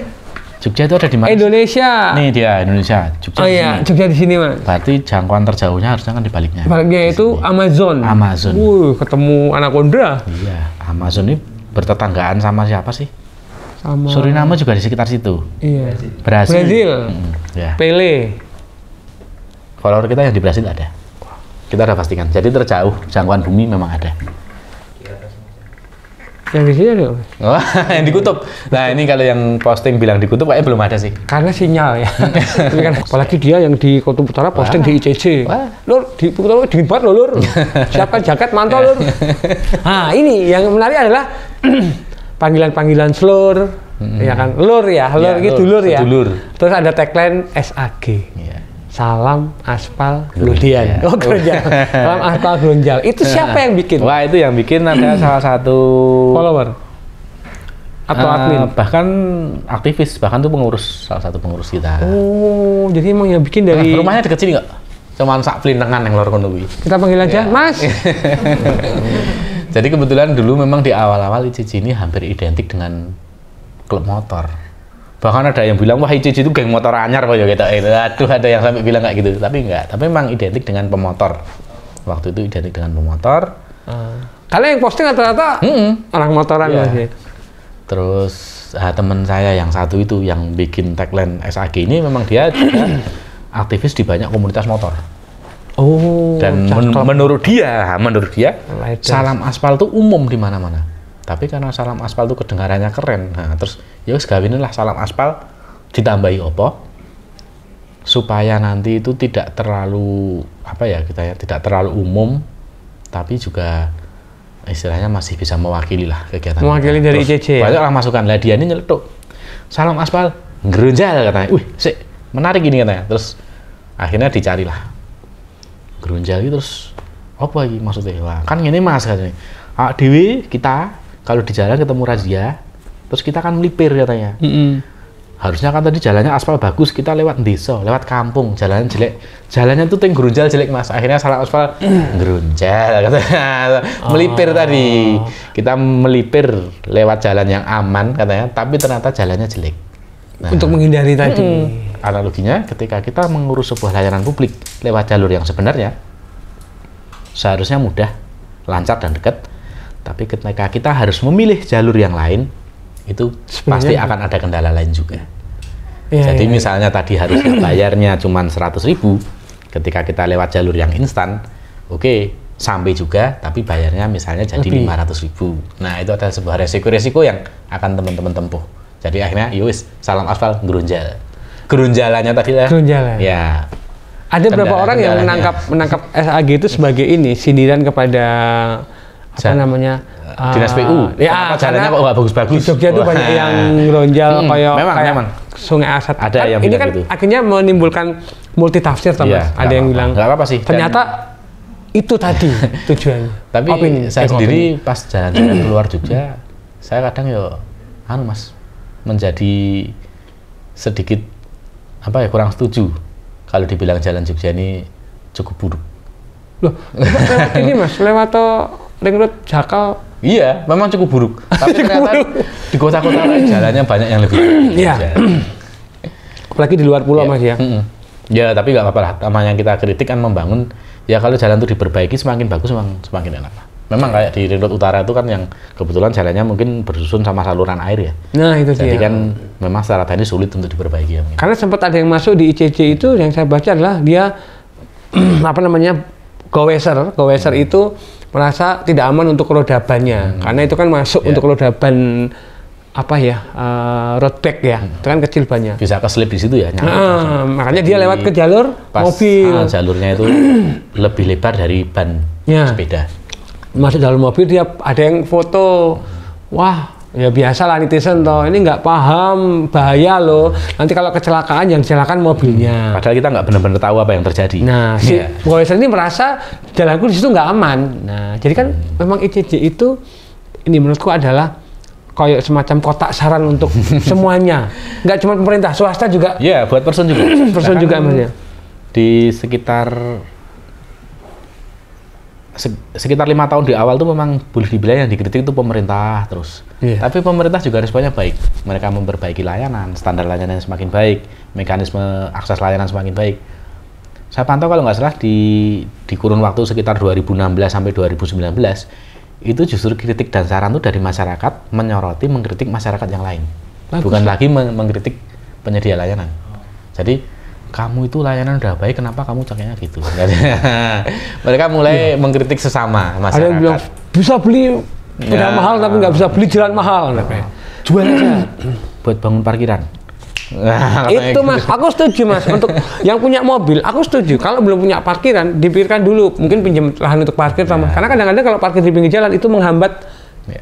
Jogja itu ada di mana? Indonesia. Nih dia Indonesia. Jogja. Oh iya, Jogja di sini Mas. Berarti jangkauan terjauhnya harusnya kan di baliknya. Baliknya itu Amazon. Amazon. Ketemu anaconda. Iya, Amazon ini bertetanggaan sama siapa sih? Sama Suriname juga di sekitar situ. Iya. Brazil. Ya. Pele. Follower kita yang di Brasil ada. Kita udah pastikan. Jadi terjauh jangkauan bumi memang ada. Yang di sini ada. Wah, yang di kutub. Nah ini kalau yang posting bilang di kutub kayaknya belum ada sih. Karena sinyal ya. Ini kan, apalagi dia yang di Kutub Utara posting di ICC. Wah. Lur, di Kutub Utara dingin banget loh, Lur. Siapkan jaket, mantel, Lur. Nah, ini yang menarik adalah panggilan-panggilan slur. Ya kan, Lur ya, Lur gitu, Lur ya. Dulur. Terus ada tagline SAG. Iya. Salam aspal Glodian. Oh, Glodian. Salam aspal Glonjal. Itu siapa yang bikin? Wah itu yang bikin ada salah satu Follower atau admin? Bahkan aktivis, bahkan tuh pengurus, salah satu pengurus kita. Oh, jadi emang yang bikin dari Rumahnya deket sini nggak? Cuman sak pelintengan yang lor kono kuwi. kita panggil aja, Mas. Jadi kebetulan dulu memang di awal-awal ICC ini hampir identik dengan klub motor. Bahkan ada yang bilang, wah ICC itu geng motor anyar kok ya gitu. Aduh, ada yang sampai bilang kayak gitu. Tapi enggak, tapi memang identik dengan pemotor. Waktu itu identik dengan pemotor. Kalian yang posting rata-rata orang motoran Iya. masih. Terus teman saya yang satu itu yang bikin tagline SAG ini memang dia juga aktivis di banyak komunitas motor. Oh, Dan menurut dia Right. salam aspal itu umum di mana-mana. Tapi karena salam aspal itu kedengarannya keren, nah terus ya wis gawinilah salam aspal ditambahi opo supaya nanti itu tidak terlalu apa ya kita ya tidak terlalu umum, tapi juga istilahnya masih bisa mewakili lah kegiatan. Mewakili dari Terus ICC ya? banyak lah masukan lah dia ini nyeletuk salam aspal gerunjal katanya, wih sik menarik ini katanya. Terus akhirnya dicarilah gerunjal itu terus apa lagi maksudnya? Wah, kan gini Mas katanya. Dewi kita kalau di jalan ketemu razia, terus kita kan melipir katanya. Harusnya kan tadi jalannya aspal bagus, kita lewat desa, lewat kampung, jalannya jelek. Jalannya tuh gerunjal jelek Mas. Akhirnya salah aspal gerunjal katanya. Melipir tadi. Kita melipir lewat jalan yang aman katanya, tapi ternyata jalannya jelek. Nah, Untuk menghindari tadi. analoginya ketika kita mengurus sebuah layanan publik lewat jalur yang sebenarnya, seharusnya mudah, lancar dan dekat. Tapi ketika kita harus memilih jalur yang lain, itu pasti akan ada kendala lain juga. Jadi misalnya tadi harusnya bayarnya cuma 100.000, ketika kita lewat jalur yang instan, oke, sampai juga, tapi bayarnya misalnya jadi 500.000. Nah itu adalah sebuah resiko-resiko yang akan teman-teman tempuh. Jadi akhirnya, yowis, salam aspal gerunjal. Gerunjalannya tadi lah. Gerunjalan. Ya. Ada beberapa orang yang menangkap SAG itu sebagai ini sindiran kepada apa namanya Dinas PU. Ya, jalannya kok nggak bagus-bagus. Di Jogja itu banyak yang geronjal kayak Sungai Asat. Ada yang ini bilang kan gitu. akhirnya menimbulkan multi tafsir, Mas. Ada yang bilang nggak apa-apa sih. ternyata itu tadi tujuannya. Tapi saya sendiri pas jalan-jalan keluar Jogja, saya kadang Mas, menjadi sedikit kurang setuju kalau dibilang jalan Jogja ini cukup buruk. Loh, lewat ini Mas, lewat Ring Road Jakal. Iya, memang cukup buruk. Tapi ternyata di kota-kota lain jalannya banyak yang lebih buruk. Iya. Apalagi di luar pulau Mas ya. Ya, tapi nggak apa-apa lah. Namanya kita kritik kan membangun. Ya kalau jalan itu diperbaiki semakin bagus, semakin enak. Memang kayak di Ring Road Utara itu kan yang kebetulan jalannya mungkin bersusun sama saluran air ya. Nah itu Jadi dia. kan memang secara teknis sulit untuk diperbaiki ya. Karena sempat ada yang masuk di ICC itu yang saya baca adalah dia goweser itu merasa tidak aman untuk rodabannya. Karena itu kan masuk untuk rodaban road bike ya. Itu kan kecil bannya. Bisa keselip di situ ya. Makanya dia lewat ke jalur mobil. Jalurnya itu lebih lebar dari ban sepeda. Masuk dalam mobil dia ada yang foto. Wah, ya biasa lah netizen toh. Ini nggak paham bahaya loh. Nanti kalau kecelakaan yang kecelakaan mobilnya. Padahal kita nggak benar-benar tahu apa yang terjadi. Nah, si goweser ini merasa jalanku di situ nggak aman. Nah, jadi kan memang ICC itu ini menurutku adalah kayak semacam kotak saran untuk semuanya. Nggak cuma pemerintah, swasta juga. Iya, buat person juga. Person juga Mas ya. Di sekitar 5 tahun di awal tuh memang boleh dibilang yang dikritik itu pemerintah terus. Tapi pemerintah juga responnya baik. Mereka memperbaiki layanan, standar layanan semakin baik, mekanisme akses layanan semakin baik. Saya pantau kalau nggak salah di kurun waktu sekitar 2016 sampai 2019 itu justru kritik dan saran itu dari masyarakat menyoroti mengkritik masyarakat yang lain. Bukan lagi mengkritik penyedia layanan. Jadi kamu itu layanan udah baik, kenapa kamu caknya gitu? Mereka mulai mengkritik sesama masyarakat. Ada yang bilang bisa beli tidak mahal tapi nggak bisa beli jalan mahal. Jual aja buat bangun parkiran. Itu Mas, aku setuju Mas. Untuk yang punya mobil, aku setuju. Kalau belum punya parkiran, dipikirkan dulu. Mungkin pinjam lahan untuk parkir sama. Karena kadang-kadang kalau parkir di pinggir jalan itu menghambat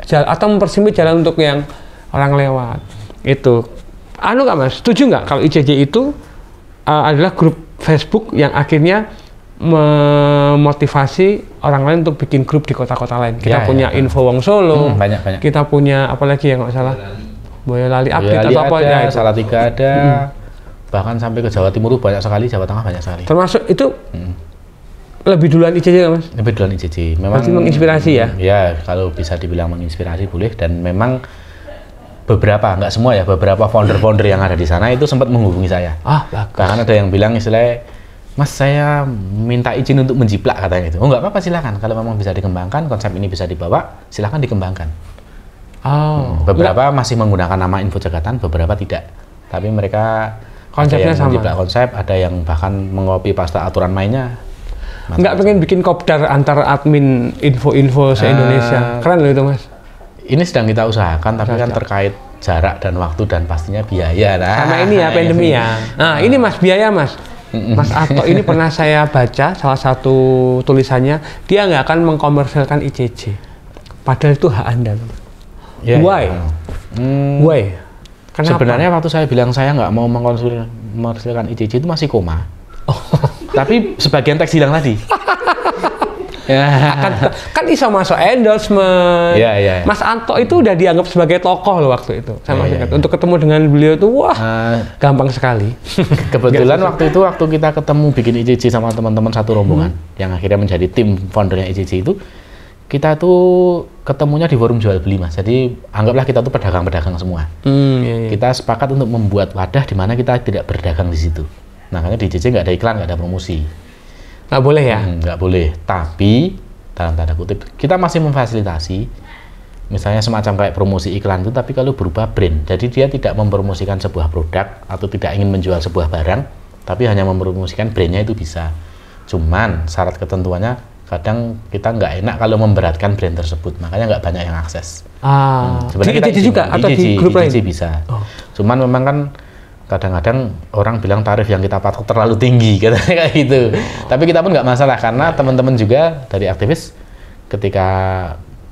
jalan atau mempersempit jalan untuk yang orang lewat. Itu. Anu nggak Mas? Setuju nggak kalau ICJ itu adalah grup Facebook yang akhirnya memotivasi orang lain untuk bikin grup di kota-kota lain. Kita punya Info Wong Solo, banyak. Kita punya apa lagi ya nggak salah? Boyolali update atau apa ya? Salatiga ada, bahkan sampai ke Jawa Timur banyak sekali, Jawa Tengah banyak sekali. Termasuk itu lebih duluan ICJ nggak Mas? Lebih duluan ICJ. Memang pasti menginspirasi ya? Ya, kalau bisa dibilang menginspirasi boleh, dan memang beberapa, nggak semua ya, beberapa founder-founder yang ada di sana itu sempat menghubungi saya. Bahkan ada yang bilang istilahnya, Mas saya minta izin untuk menjiplak katanya gitu. Oh nggak apa-apa, silakan. Kalau memang bisa dikembangkan, konsep ini bisa dibawa, silakan dikembangkan. Beberapa masih menggunakan nama Info Cegatan, beberapa tidak. Tapi mereka konsepnya sama. Menjiplak konsep, ada yang bahkan mengopi pasta aturan mainnya. Nggak pengen bikin kopdar antar admin info-info se-Indonesia. Keren loh itu Mas. Ini sedang kita usahakan, tapi kan terkait jarak dan waktu dan pastinya biaya. Sama ini ya, pandemi ya. Nah ini Mas, biaya Mas. Mas Ato ini pernah saya baca salah satu tulisannya, dia nggak akan mengkomersilkan ICJ. Padahal itu hak Anda. Why? Why? Kenapa? Sebenarnya waktu saya bilang saya nggak mau mengkomersilkan ICJ itu masih koma. Tapi sebagian teks hilang tadi. kan bisa masuk endorsement. Mas Anto itu udah dianggap sebagai tokoh loh waktu itu. Untuk ketemu dengan beliau tuh gampang sekali. Kebetulan waktu kita ketemu bikin ICJ sama teman-teman satu rombongan yang akhirnya menjadi tim foundernya ICJ itu, kita tuh ketemunya di forum jual beli Mas. Jadi anggaplah kita tuh pedagang-pedagang semua. Kita sepakat untuk membuat wadah di mana kita tidak berdagang di situ. Makanya di ICJ nggak ada iklan, nggak ada promosi. Nggak boleh ya? Nggak boleh. Tapi dalam tanda kutip kita masih memfasilitasi, misalnya semacam kayak promosi iklan itu, tapi kalau berupa brand. Jadi dia tidak mempromosikan sebuah produk atau tidak ingin menjual sebuah barang, tapi hanya mempromosikan brandnya itu bisa. Cuman syarat ketentuannya kadang kita nggak enak kalau memberatkan brand tersebut, makanya nggak banyak yang akses. Sebenarnya kita juga atau di grup lain bisa. Cuman memang kan kadang-kadang orang bilang tarif yang kita patok terlalu tinggi, katanya kayak gitu. Tapi kita pun nggak masalah karena teman-teman juga dari aktivis ketika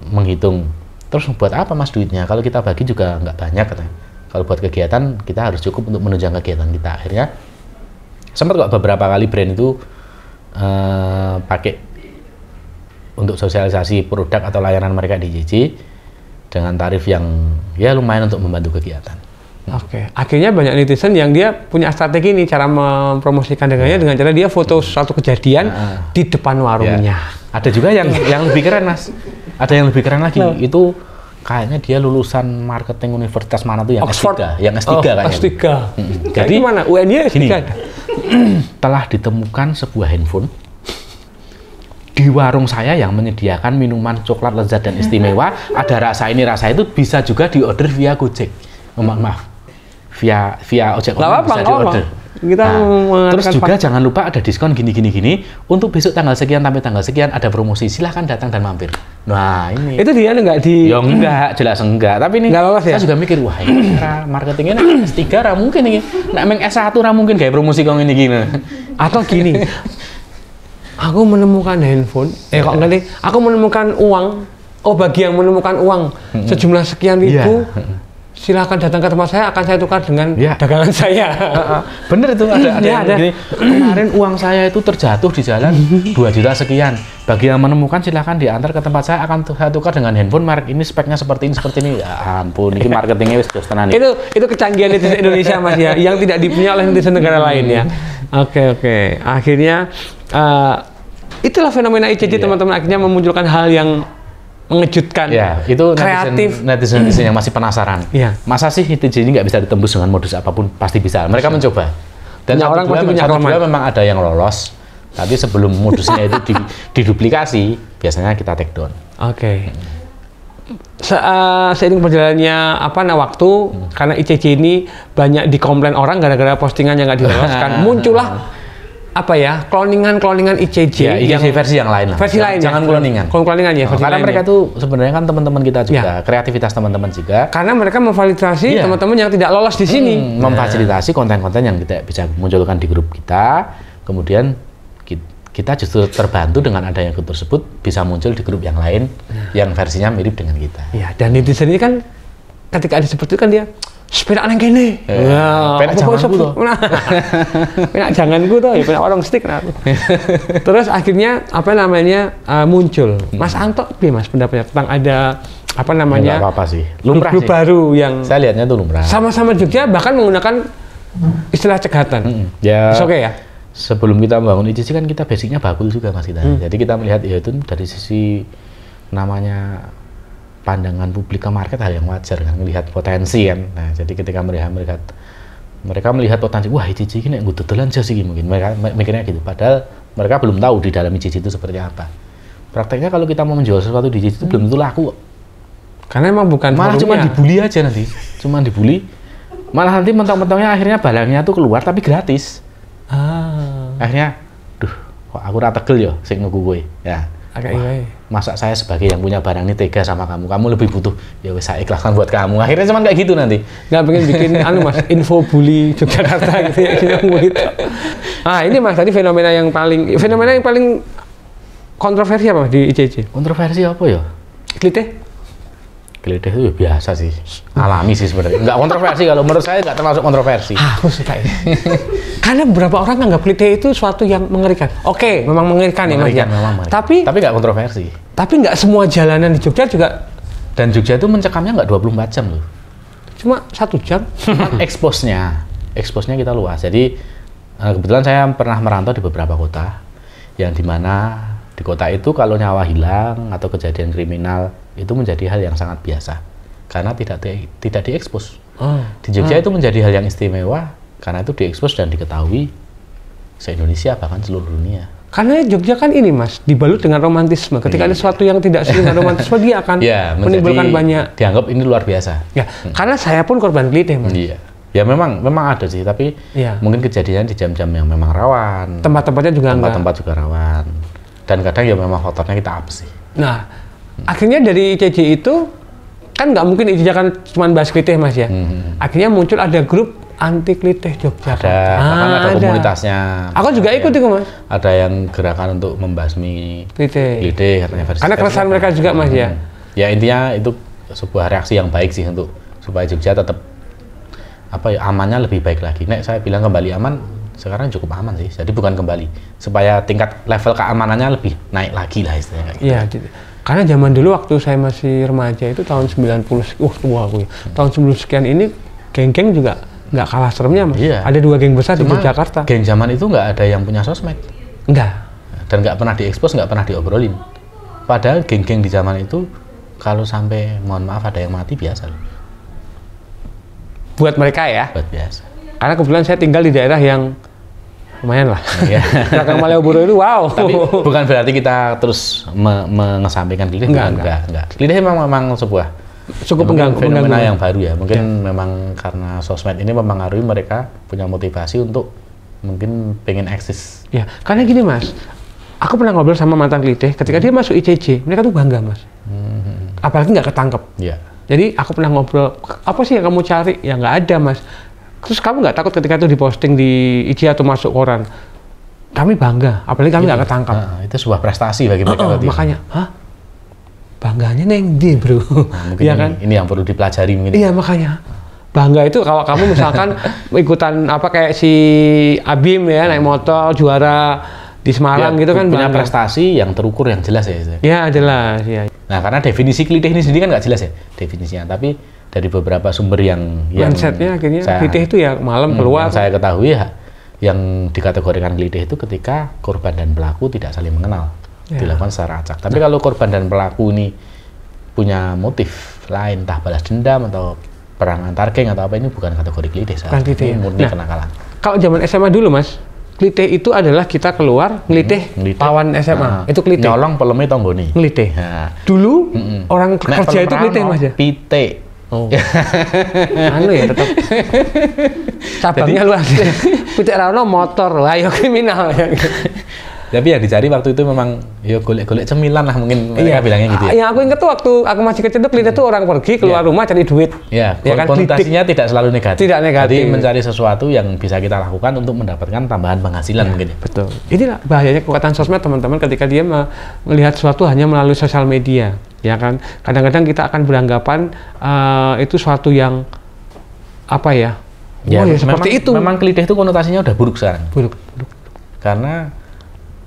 menghitung, terus buat apa Mas duitnya? Kalau kita bagi juga nggak banyak katanya. Kalau buat kegiatan kita harus cukup untuk menunjang kegiatan kita. Akhirnya sempat kok beberapa kali brand itu pakai untuk sosialisasi produk atau layanan mereka di ICJ dengan tarif yang ya lumayan untuk membantu kegiatan. Akhirnya banyak netizen yang dia punya strategi nih cara mempromosikan dagangannya dengan cara dia foto suatu kejadian di depan warungnya. Ada juga yang lebih keren Mas. Ada yang lebih keren lagi. Itu kayaknya dia lulusan marketing universitas mana tuh yang Oxford. S3 kayaknya. S3. Jadi mana? UNY S3. Telah ditemukan sebuah handphone di warung saya yang menyediakan minuman coklat lezat dan istimewa, ada rasa ini rasa itu, bisa juga diorder via Gojek. Maaf, via ojek online bisa diorder. Terus juga jangan lupa ada diskon gini untuk besok tanggal sekian sampai tanggal sekian ada promosi, silahkan datang dan mampir. Nah ini itu dia nggak di? Ya enggak, jelas enggak. Tapi ini saya juga mikir, wah ini cara marketingnya S3 ra mungkin ini, nek meng S1 ra mungkin kayak promosi kong ini gini. Atau gini. Aku menemukan handphone, aku menemukan uang. Bagi yang menemukan uang sejumlah sekian ribu, silakan datang ke tempat saya, akan saya tukar dengan Ya. dagangan saya. Bener itu ada Ya, yang ada. gini, kemarin uang saya itu terjatuh di jalan 2 juta sekian. Bagi yang menemukan silakan diantar ke tempat saya, akan saya tukar dengan handphone merek ini, speknya seperti ini. Ya ampun, ini marketingnya wis dos tenan. Itu kecanggihan netizen Indonesia Mas ya, yang tidak dipunya oleh netizen negara lain ya. Oke. Akhirnya itulah fenomena ICC teman-teman, akhirnya memunculkan hal yang mengejutkan, Ya, itu kreatif. netizen yang masih penasaran. Iya. Masa sih ICC ini nggak bisa ditembus dengan modus apapun? Pasti bisa. Mereka mencoba. Dan Punya orang pasti punya kelemahan. memang ada yang lolos. Tapi sebelum modusnya itu diduplikasi, biasanya kita take down. Oke. Seiring berjalannya waktu, karena ICC ini banyak dikomplain orang gara-gara postingan yang nggak diloloskan, muncullah cloningan ICC, Ya, ICC versi yang lain lah. versi lain, Jangan cloningan. Cloningan ya, versi Karena lain mereka ya. tuh sebenarnya kan teman-teman kita juga, Ya. kreativitas teman-teman juga. Karena mereka memvalidasi Iya. teman-teman yang tidak lolos di sini. Memfasilitasi konten-konten yang tidak bisa munculkan di grup kita, kemudian kita justru terbantu dengan adanya grup tersebut bisa muncul di grup yang lain yang versinya mirip dengan kita. Ya, dan netizen ini kan ketika ada seperti itu kan dia sepeda aneh kene. Penak janganku toh. Penak janganku toh, ya penak orang stick. Nah. Terus akhirnya muncul. Mas Anto, Mas pendapatnya tentang ada Nggak apa-apa sih. Lumrah grup sih. baru yang Saya lihatnya tuh lumrah. sama-sama Jogja bahkan menggunakan istilah cegatan. Ya. Oke ya. Sebelum kita membangun ICC kan kita basicnya bakul juga Mas kita. Jadi kita melihat ya itu dari sisi namanya pandangan publik ke market hal yang wajar kan, melihat potensi kan. Nah, jadi ketika mereka melihat potensi, wah ICC ini gue dodolan sih mungkin mereka mikirnya gitu. Padahal mereka belum tahu di dalam ICC itu seperti apa. Prakteknya kalau kita mau menjual sesuatu di ICC itu belum tentu laku kok. Karena emang bukan Malah cuma forumnya. dibully aja nanti. Cuma dibully. Malah nanti mentang-mentangnya akhirnya barangnya tuh keluar tapi gratis. Akhirnya, kok aku rata tegel ya sing nuku kowe. Ya. Agak iya. Masa saya sebagai yang punya barang ini tega sama kamu lebih butuh, ya wes saya ikhlaskan buat kamu. Akhirnya cuman kayak gitu nanti. Nggak pengen bikin Mas, info bully Yogyakarta gitu ya, gitu. Ini Mas tadi fenomena yang paling kontroversi apa Mas, di ICC? Kontroversi apa ya? Klite? Geledah itu ya biasa sih, alami sih sebenarnya. Nggak kontroversi, kalau menurut saya nggak termasuk kontroversi. Aku suka ini. Karena beberapa orang nganggap klite itu suatu yang mengerikan. Oke, memang mengerikan ya Mas ya. Memang mengerikan. Tapi nggak kontroversi. nggak semua jalanan di Jogja juga. Dan Jogja itu mencekamnya nggak 24 jam loh. Cuma 1 jam. Exposnya kita luas. Jadi kebetulan saya pernah merantau di beberapa kota, yang dimana di kota itu kalau nyawa hilang atau kejadian kriminal itu menjadi hal yang sangat biasa karena tidak diekspos. Di Jogja itu menjadi hal yang istimewa karena itu diekspos dan diketahui se-Indonesia bahkan seluruh dunia. Karena Jogja kan ini Mas, dibalut dengan romantisme. Ketika ada sesuatu yang tidak sesuai dengan romantisme, dia akan menimbulkan banyak. Dianggap ini luar biasa. Ya, karena saya pun korban klite Mas. Iya. Ya memang ada sih, tapi mungkin kejadian di jam-jam yang memang rawan. Tempat-tempatnya juga tempat juga rawan. Dan kadang ya memang faktornya kita apa sih. Nah, akhirnya dari ICC itu kan nggak mungkin ICC kan cuma bahas klitih Mas ya. Akhirnya muncul ada grup anti klitih Yogyakarta. Ada komunitasnya. Aku juga ikut itu Mas. Ada yang gerakan untuk membasmi klitih katanya versi. Karena keresahan mereka juga Mas ya. Ya intinya itu sebuah reaksi yang baik sih untuk supaya Jogja tetap amannya lebih baik lagi. Nek saya bilang kembali aman, sekarang cukup aman sih. Jadi bukan kembali, supaya tingkat level keamanannya lebih naik lagi lah istilahnya. Iya, karena zaman dulu waktu saya masih remaja itu tahun 90, tua aku ya. Tahun 90 sekian ini geng-geng juga nggak kalah seremnya Mas. Iya. Ada 2 geng besar di Jakarta. Geng zaman itu nggak ada yang punya sosmed. Enggak. Dan nggak pernah diekspos, nggak pernah diobrolin. Padahal geng-geng di zaman itu kalau sampai mohon maaf ada yang mati biasa loh. Buat mereka ya. Buat biasa. Karena kebetulan saya tinggal di daerah yang lumayan lah. Iya. Belakang Malioboro itu wow. Tapi bukan berarti kita terus mengesampingkan klitih. Enggak. Klitih memang sebuah cukup fenomena yang baru ya. Mungkin memang karena sosmed ini mempengaruhi mereka punya motivasi untuk mungkin pengen eksis. Ya, karena gini Mas. Aku pernah ngobrol sama mantan klitih, ketika dia masuk ICC, mereka tuh bangga Mas. Apalagi nggak ketangkep. Iya. Jadi aku pernah ngobrol, apa sih yang kamu cari? Ya nggak ada Mas. Terus kamu nggak takut ketika itu diposting di IG atau masuk koran? Kami bangga, apalagi kami nggak ketangkap. Itu sebuah prestasi bagi mereka. Makanya, bangganya neng di bro. Nah, mungkin ya kan? Ini yang perlu dipelajari mungkin. Iya makanya. Bangga itu kalau kamu misalkan ikutan apa kayak si Abim ya naik motor juara di Semarang gitu kan punya bangga. prestasi yang terukur yang jelas ya. Ya jelas ya. Nah karena definisi klitih ini sendiri kan nggak jelas ya definisinya, tapi dari beberapa sumber yang mindsetnya akhirnya klitih itu ya malam keluar. Yang saya ketahui ya, yang dikategorikan klitih itu ketika korban dan pelaku tidak saling mengenal, dilakukan secara acak. Tapi kalau korban dan pelaku ini punya motif lain, entah balas dendam atau perang antar geng atau apa, ini bukan kategori klitih. Klitih. Ini murni kenakalan. Kalau zaman SMA dulu mas, klitih itu adalah kita keluar ngelitih lawan SMA. Itu klitih. Nyolong peleme tonggoni. Ngelitih. Nah. Dulu orang kerja itu klitih mas ya. Pite. Oh. Anu ya tetap cabangnya luas. Pite rano motor, ayo kriminal ya. Tapi yang dicari waktu itu memang ya golek-golek cemilan lah mungkin mereka bilangnya gitu ya. Yang aku ingat tuh waktu aku masih kecil tuh klitih tuh orang pergi keluar rumah cari duit. Ya, kan konotasinya tidak selalu negatif. Tidak negatif. Jadi mencari sesuatu yang bisa kita lakukan untuk mendapatkan tambahan penghasilan mungkin. Betul. Inilah bahayanya kekuatan sosmed teman-teman ketika dia melihat sesuatu hanya melalui sosial media, ya kan. Kadang-kadang kita akan beranggapan itu suatu yang apa ya? Ya, ya seperti itu. Memang klitih itu konotasinya udah buruk sekarang. Buruk. Karena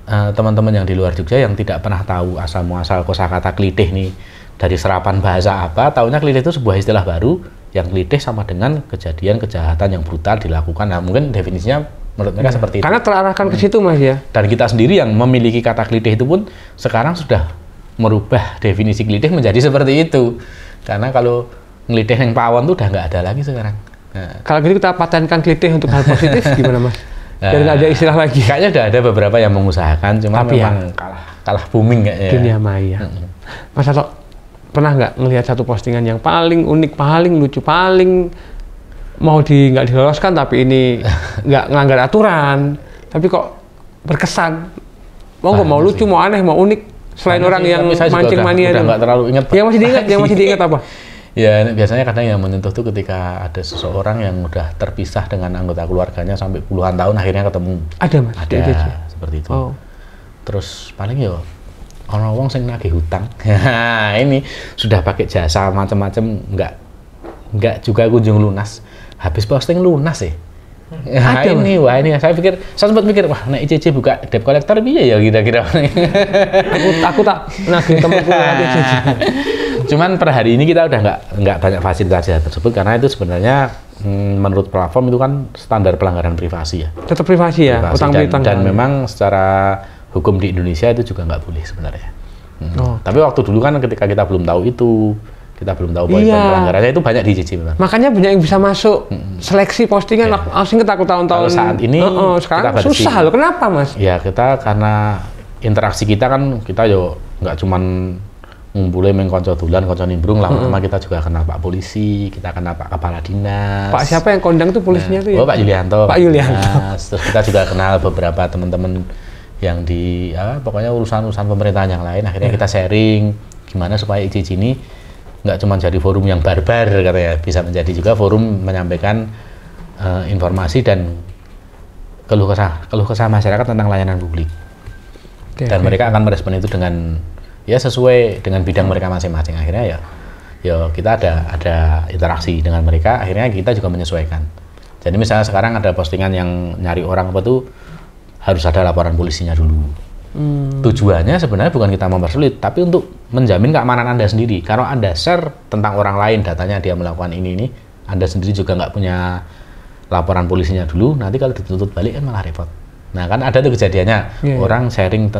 teman-teman yang di luar Jogja yang tidak pernah tahu asal muasal kosakata klitih nih dari serapan bahasa apa, taunya klitih itu sebuah istilah baru yang klitih sama dengan kejadian kejahatan yang brutal dilakukan. Nah mungkin definisinya menurut mereka seperti itu. Karena terarahkan ke situ mas ya. Dan kita sendiri yang memiliki kata klitih itu pun sekarang sudah merubah definisi klitih menjadi seperti itu. Karena kalau ngelitih yang pawon tuh udah nggak ada lagi sekarang. Nah. Kalau gitu kita patenkan klitih untuk hal positif gimana mas? Biar nggak ada istilah lagi. Kayaknya udah ada beberapa yang mengusahakan, cuma memang kalah booming kayaknya. Dunia maya. Mas Atok, pernah nggak ngelihat satu postingan yang paling unik, paling lucu, paling mau nggak diloloskan tapi ini nggak ngelanggar aturan, tapi kok berkesan? Mau lucu, mau aneh, mau unik, selain orang yang mancing mania itu. Nggak terlalu ingat. Yang masih diingat apa? Ya biasanya kadang yang menyentuh tuh ketika ada seseorang yang udah terpisah dengan anggota keluarganya sampai puluhan tahun akhirnya ketemu. Ada mas? Ada seperti itu. Oh. Terus paling ya orang wong sing nagih hutang. Ini sudah pakai jasa macam-macam nggak juga kunjung lunas. Habis posting lunas ya. Ada ini saya sempat mikir wah nek ICC buka debt collector piye ya kira-kira. aku tak nagih temanku ICC. Cuman per hari ini kita udah nggak banyak fasilitas tersebut karena itu sebenarnya menurut platform itu kan standar pelanggaran privasi ya. Tetap privasi ya, utang-piutang. Dan memang secara hukum di Indonesia itu juga nggak boleh sebenarnya. Tapi waktu dulu kan ketika kita belum tahu itu, kita belum tahu poin-poin pelanggarannya itu banyak di ICC memang. Makanya banyak yang bisa masuk seleksi postingan langsung ketakut tahun-tahun. Saat ini sekarang susah loh. Kenapa mas? Ya kita karena interaksi kita kan kita yo nggak cuman ngumpulin mengkonco dulan, konco nimbrung, lama-lama kita juga kenal Pak Polisi, kita kenal Pak Kepala Dinas. Pak siapa yang kondang tuh polisinya tuh ya? Oh Pak Yulianto. Pak Yulianto. Terus kita juga kenal beberapa teman-teman yang di pokoknya urusan-urusan pemerintahan yang lain. Akhirnya kita sharing gimana supaya ICC ini nggak cuma jadi forum yang barbar katanya, bisa menjadi juga forum menyampaikan informasi dan keluh kesah masyarakat tentang layanan publik. Dan mereka akan merespon itu dengan ya sesuai dengan bidang mereka masing-masing. Akhirnya ya kita ada interaksi dengan mereka, akhirnya kita juga menyesuaikan. Jadi misalnya sekarang ada postingan yang nyari orang apa tuh harus ada laporan polisinya dulu. Tujuannya sebenarnya bukan kita mempersulit, tapi untuk menjamin keamanan Anda sendiri. Kalau Anda share tentang orang lain datanya dia melakukan ini, Anda sendiri juga nggak punya laporan polisinya dulu, nanti kalau dituntut balik kan malah repot. Nah kan ada tuh kejadiannya, orang sharing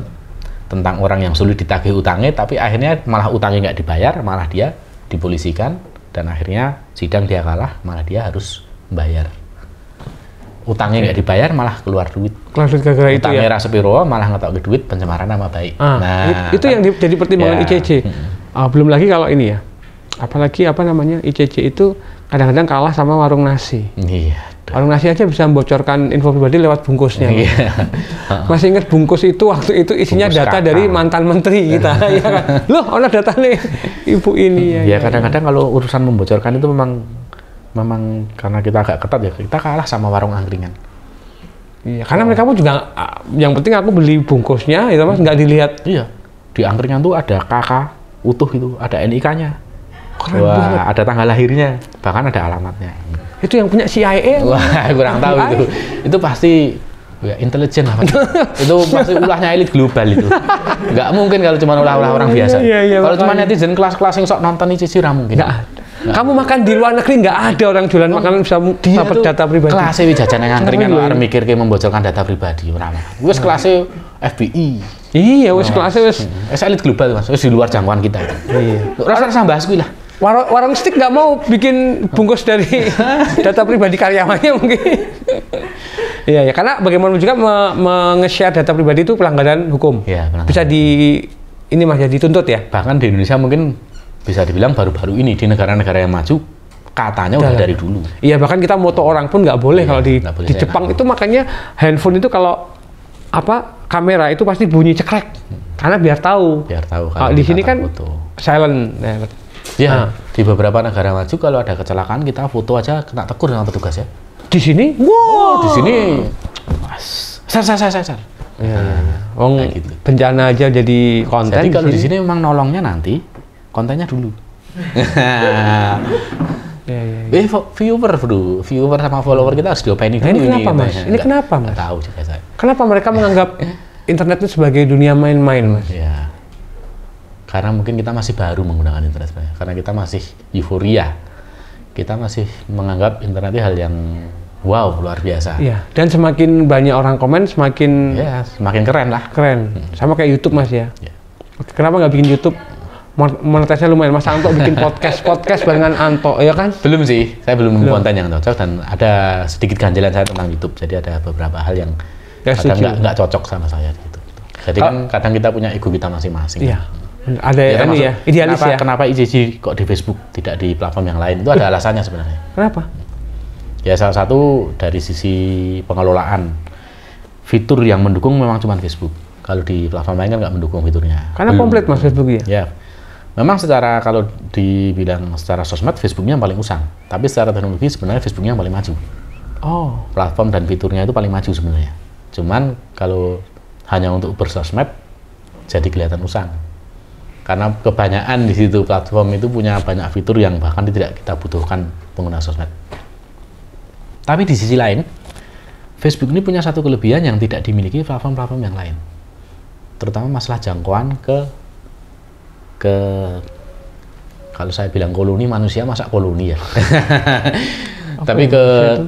tentang orang yang sulit ditagih utangnya, tapi akhirnya malah utangnya nggak dibayar, malah dia dipolisikan, dan akhirnya sidang dia kalah, malah dia harus membayar. Utangnya nggak dibayar, malah keluar duit. Gara-gara itu utangnya ya? rasa piro, malah ngetok ke duit, pencemaran nama baik. Nah, itu yang jadi pertimbangan ICC. Belum lagi kalau ini ya, apalagi ICC itu kadang-kadang kalah sama warung nasi. Iya. Warung nasi aja bisa membocorkan info pribadi lewat bungkusnya. Masih ingat bungkus itu waktu itu isinya bungkus data dari mantan menteri kita. Ya kan? Loh, ada data nih ibu ini. Ya kadang-kadang kalau urusan membocorkan itu memang karena kita agak ketat ya, kita kalah sama warung angkringan. Iya, karena mereka pun juga yang penting aku beli bungkusnya, itu mas nggak dilihat. Iya, di angkringan tuh ada kakak utuh itu, ada NIK-nya. Keren Wah, banget. ada tanggal lahirnya, bahkan ada alamatnya. Itu yang punya CIA. Wah, kurang tahu itu. Itu pasti ya, intelijen lah. Itu pasti ulahnya elit global itu. Nggak mungkin kalau cuma ulah-ulah orang biasa. Iya, Kalau cuma makanya. netizen kelas-kelas yang sok nonton itu sih mungkin. Nggak ada. Kamu makan di luar negeri nggak ada orang jualan makanan bisa dapat data pribadi. Kelasnya wis jajan yang angkringan Ngeri luar loh. mikir kayak membocorkan data pribadi ora. Wis kelasnya FBI. Iya, wis kelasnya wis. Wis elit global Mas, wis di luar jangkauan kita. Iya. Rasa bahas kuwi lah. Warung stick nggak mau bikin bungkus dari data pribadi karyawannya mungkin. Iya, ya karena bagaimanapun juga nge-share data pribadi itu pelanggaran hukum. Iya, pelanggaran. Bisa ini Mas ya dituntut ya. Bahkan di Indonesia mungkin bisa dibilang baru-baru ini, di negara-negara yang maju katanya udah dari dulu. Iya, bahkan kita moto orang pun nggak boleh. Iya, kalau nggak boleh di saya Jepang tahu. itu makanya handphone itu kalau kamera itu pasti bunyi cekrek karena biar tahu. Biar tahu Kalau di sini kan foto. silent. Ya, di beberapa negara maju kalau ada kecelakaan kita foto aja kena tegur sama petugas ya. Di sini, wow. Di sini, sar. Iya. Wong Kayak gitu. bencana aja jadi konten. Jadi kalau di sini memang nolongnya nanti kontennya dulu. Iya, iya. Viewer sama follower kita harus diopainin Nah, dulu. ini kenapa, Mas? katanya. Ini kenapa, Mas? Nggak tahu juga saya. Kenapa mereka menganggap internet itu sebagai dunia main-main, Mas? Ya, karena mungkin kita masih baru menggunakan internet sebenarnya. Karena kita masih euforia. Kita masih menganggap internet itu hal yang wow, luar biasa. Iya. Dan semakin banyak orang komen, semakin Ya, semakin keren lah. keren. Sama kayak YouTube, Mas ya. Ya. Kenapa nggak bikin YouTube? Monetasnya lumayan. Mas Anto bikin podcast barengan Anto, ya kan? Belum sih, saya belum nemu konten yang cocok dan ada sedikit ganjalan saya tentang YouTube. Jadi ada beberapa hal yang Ya, kadang setuju. nggak cocok sama saya gitu. Jadi kan kadang kita punya ego kita masing-masing. Iya. Ada Ya, ini termasuk ya, idealis kenapa, ya. Kenapa IJJ kok di Facebook tidak di platform yang lain? Itu ada alasannya sebenarnya. Kenapa? Ya salah satu dari sisi pengelolaan fitur yang mendukung memang cuma Facebook. Kalau di platform lain kan nggak mendukung fiturnya. Karena komplit Mas Facebook ya. Ya, memang secara kalau dibilang secara sosmed Facebooknya yang paling usang. Tapi secara teknologi sebenarnya Facebooknya yang paling maju. Oh. Platform dan fiturnya itu paling maju sebenarnya. Cuman kalau hanya untuk bersosmed jadi kelihatan usang. Karena kebanyakan di situ platform itu punya banyak fitur yang bahkan tidak kita butuhkan pengguna sosmed. Tapi di sisi lain, Facebook ini punya satu kelebihan yang tidak dimiliki platform-platform yang lain. Terutama masalah jangkauan ke kalau saya bilang koloni manusia masa koloni ya. Tapi ke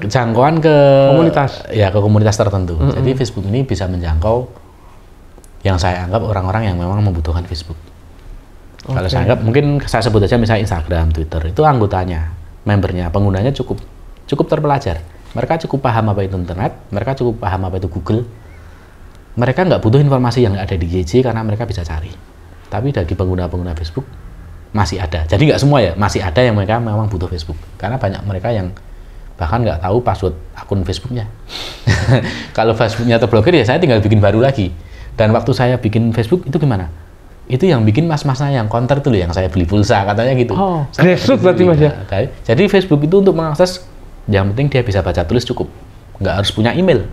jangkauan ke komunitas. Ya, ke komunitas tertentu. Jadi Facebook ini bisa menjangkau yang saya anggap orang-orang yang memang membutuhkan Facebook. Kalau saya anggap mungkin saya sebut aja misalnya Instagram, Twitter, itu anggotanya, membernya, penggunanya cukup terpelajar. Mereka cukup paham apa itu internet, mereka cukup paham apa itu Google. Mereka nggak butuh informasi yang ada di YJ karena mereka bisa cari. Tapi dari pengguna-pengguna Facebook masih ada. Jadi nggak semua ya, masih ada yang mereka memang butuh Facebook. Karena banyak mereka yang bahkan nggak tahu password akun Facebooknya. Kalau Facebooknya terblokir ya saya tinggal bikin baru lagi. Dan waktu saya bikin Facebook itu gimana? Itu yang bikin mas-masnya yang counter tuh yang saya beli pulsa katanya gitu. Oh, grassroots berarti Mas ya. Jadi Facebook itu untuk mengakses yang penting dia bisa baca tulis cukup. Nggak harus punya email.